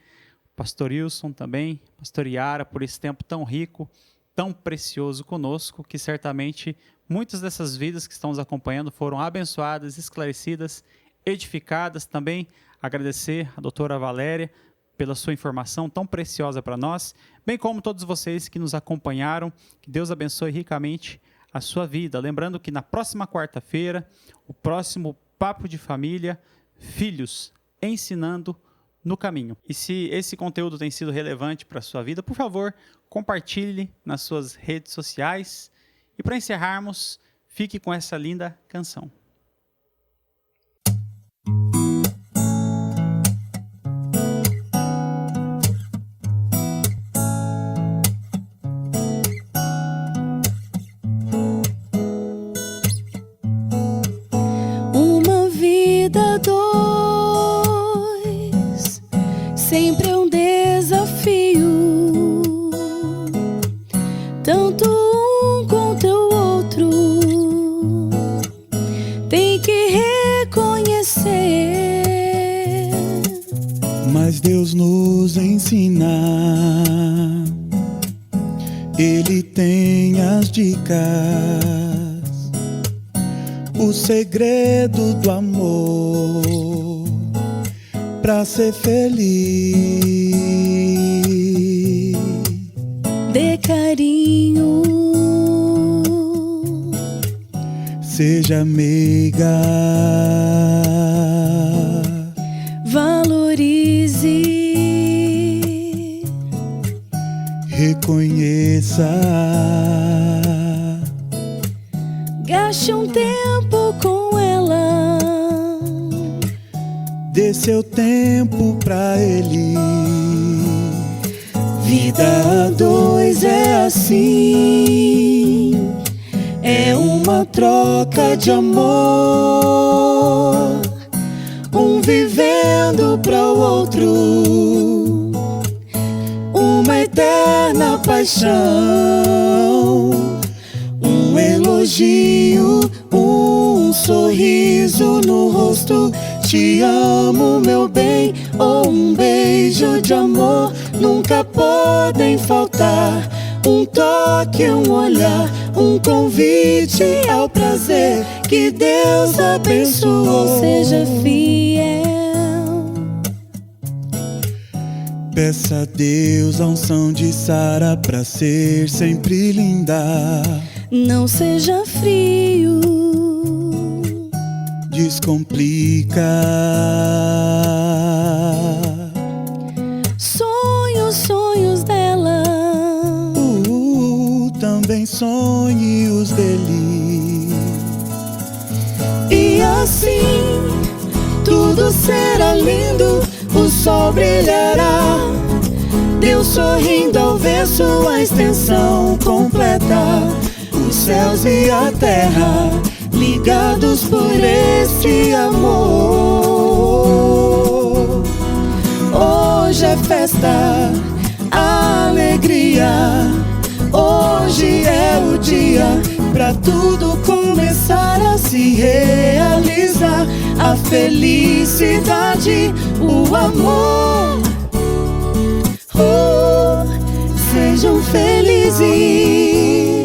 o pastor Wilson também, pastor Yara, por esse tempo tão rico, tão precioso conosco, que certamente muitas dessas vidas que estão nos acompanhando foram abençoadas, esclarecidas, edificadas. Também agradecer a doutora Valéria pela sua informação tão preciosa para nós, bem como todos vocês que nos acompanharam. Que Deus abençoe ricamente a sua vida. Lembrando que na próxima quarta-feira, o próximo Papo de Família, Filhos Ensinando no Caminho. E se esse conteúdo tem sido relevante para a sua vida, por favor, compartilhe nas suas redes sociais. E para encerrarmos, fique com essa linda canção. Uma vida dois, sempre é um desafio. Tanto um quanto o outro tem que reconhecer. Mas Deus nos ensina, Ele tem as dicas, o segredo do amor pra ser feliz. Dê carinho, Seja meiga, valorize, reconheça, gaste um tempo com ela. dê seu tempo pra Ele. Vida a dois é assim, é uma troca de amor, um vivendo para o outro, uma eterna paixão, um elogio, um sorriso no rosto. Te amo, meu bem, ou um beijo de amor nunca podem faltar. Um toque, um olhar, um convite ao prazer que Deus abençoou. Seja fiel, Peça a Deus a unção de Sara pra ser sempre linda. não seja frio, Descomplica, sonhos dela. também sonhos dele. E assim tudo será lindo, o sol brilhará, Deus sorrindo ao ver sua extensão completa. Os céus e a terra ligados por este amor. Hoje é festa, alegria. Hoje é o dia pra tudo começar a se realizar. A felicidade, o amor. Sejam felizes.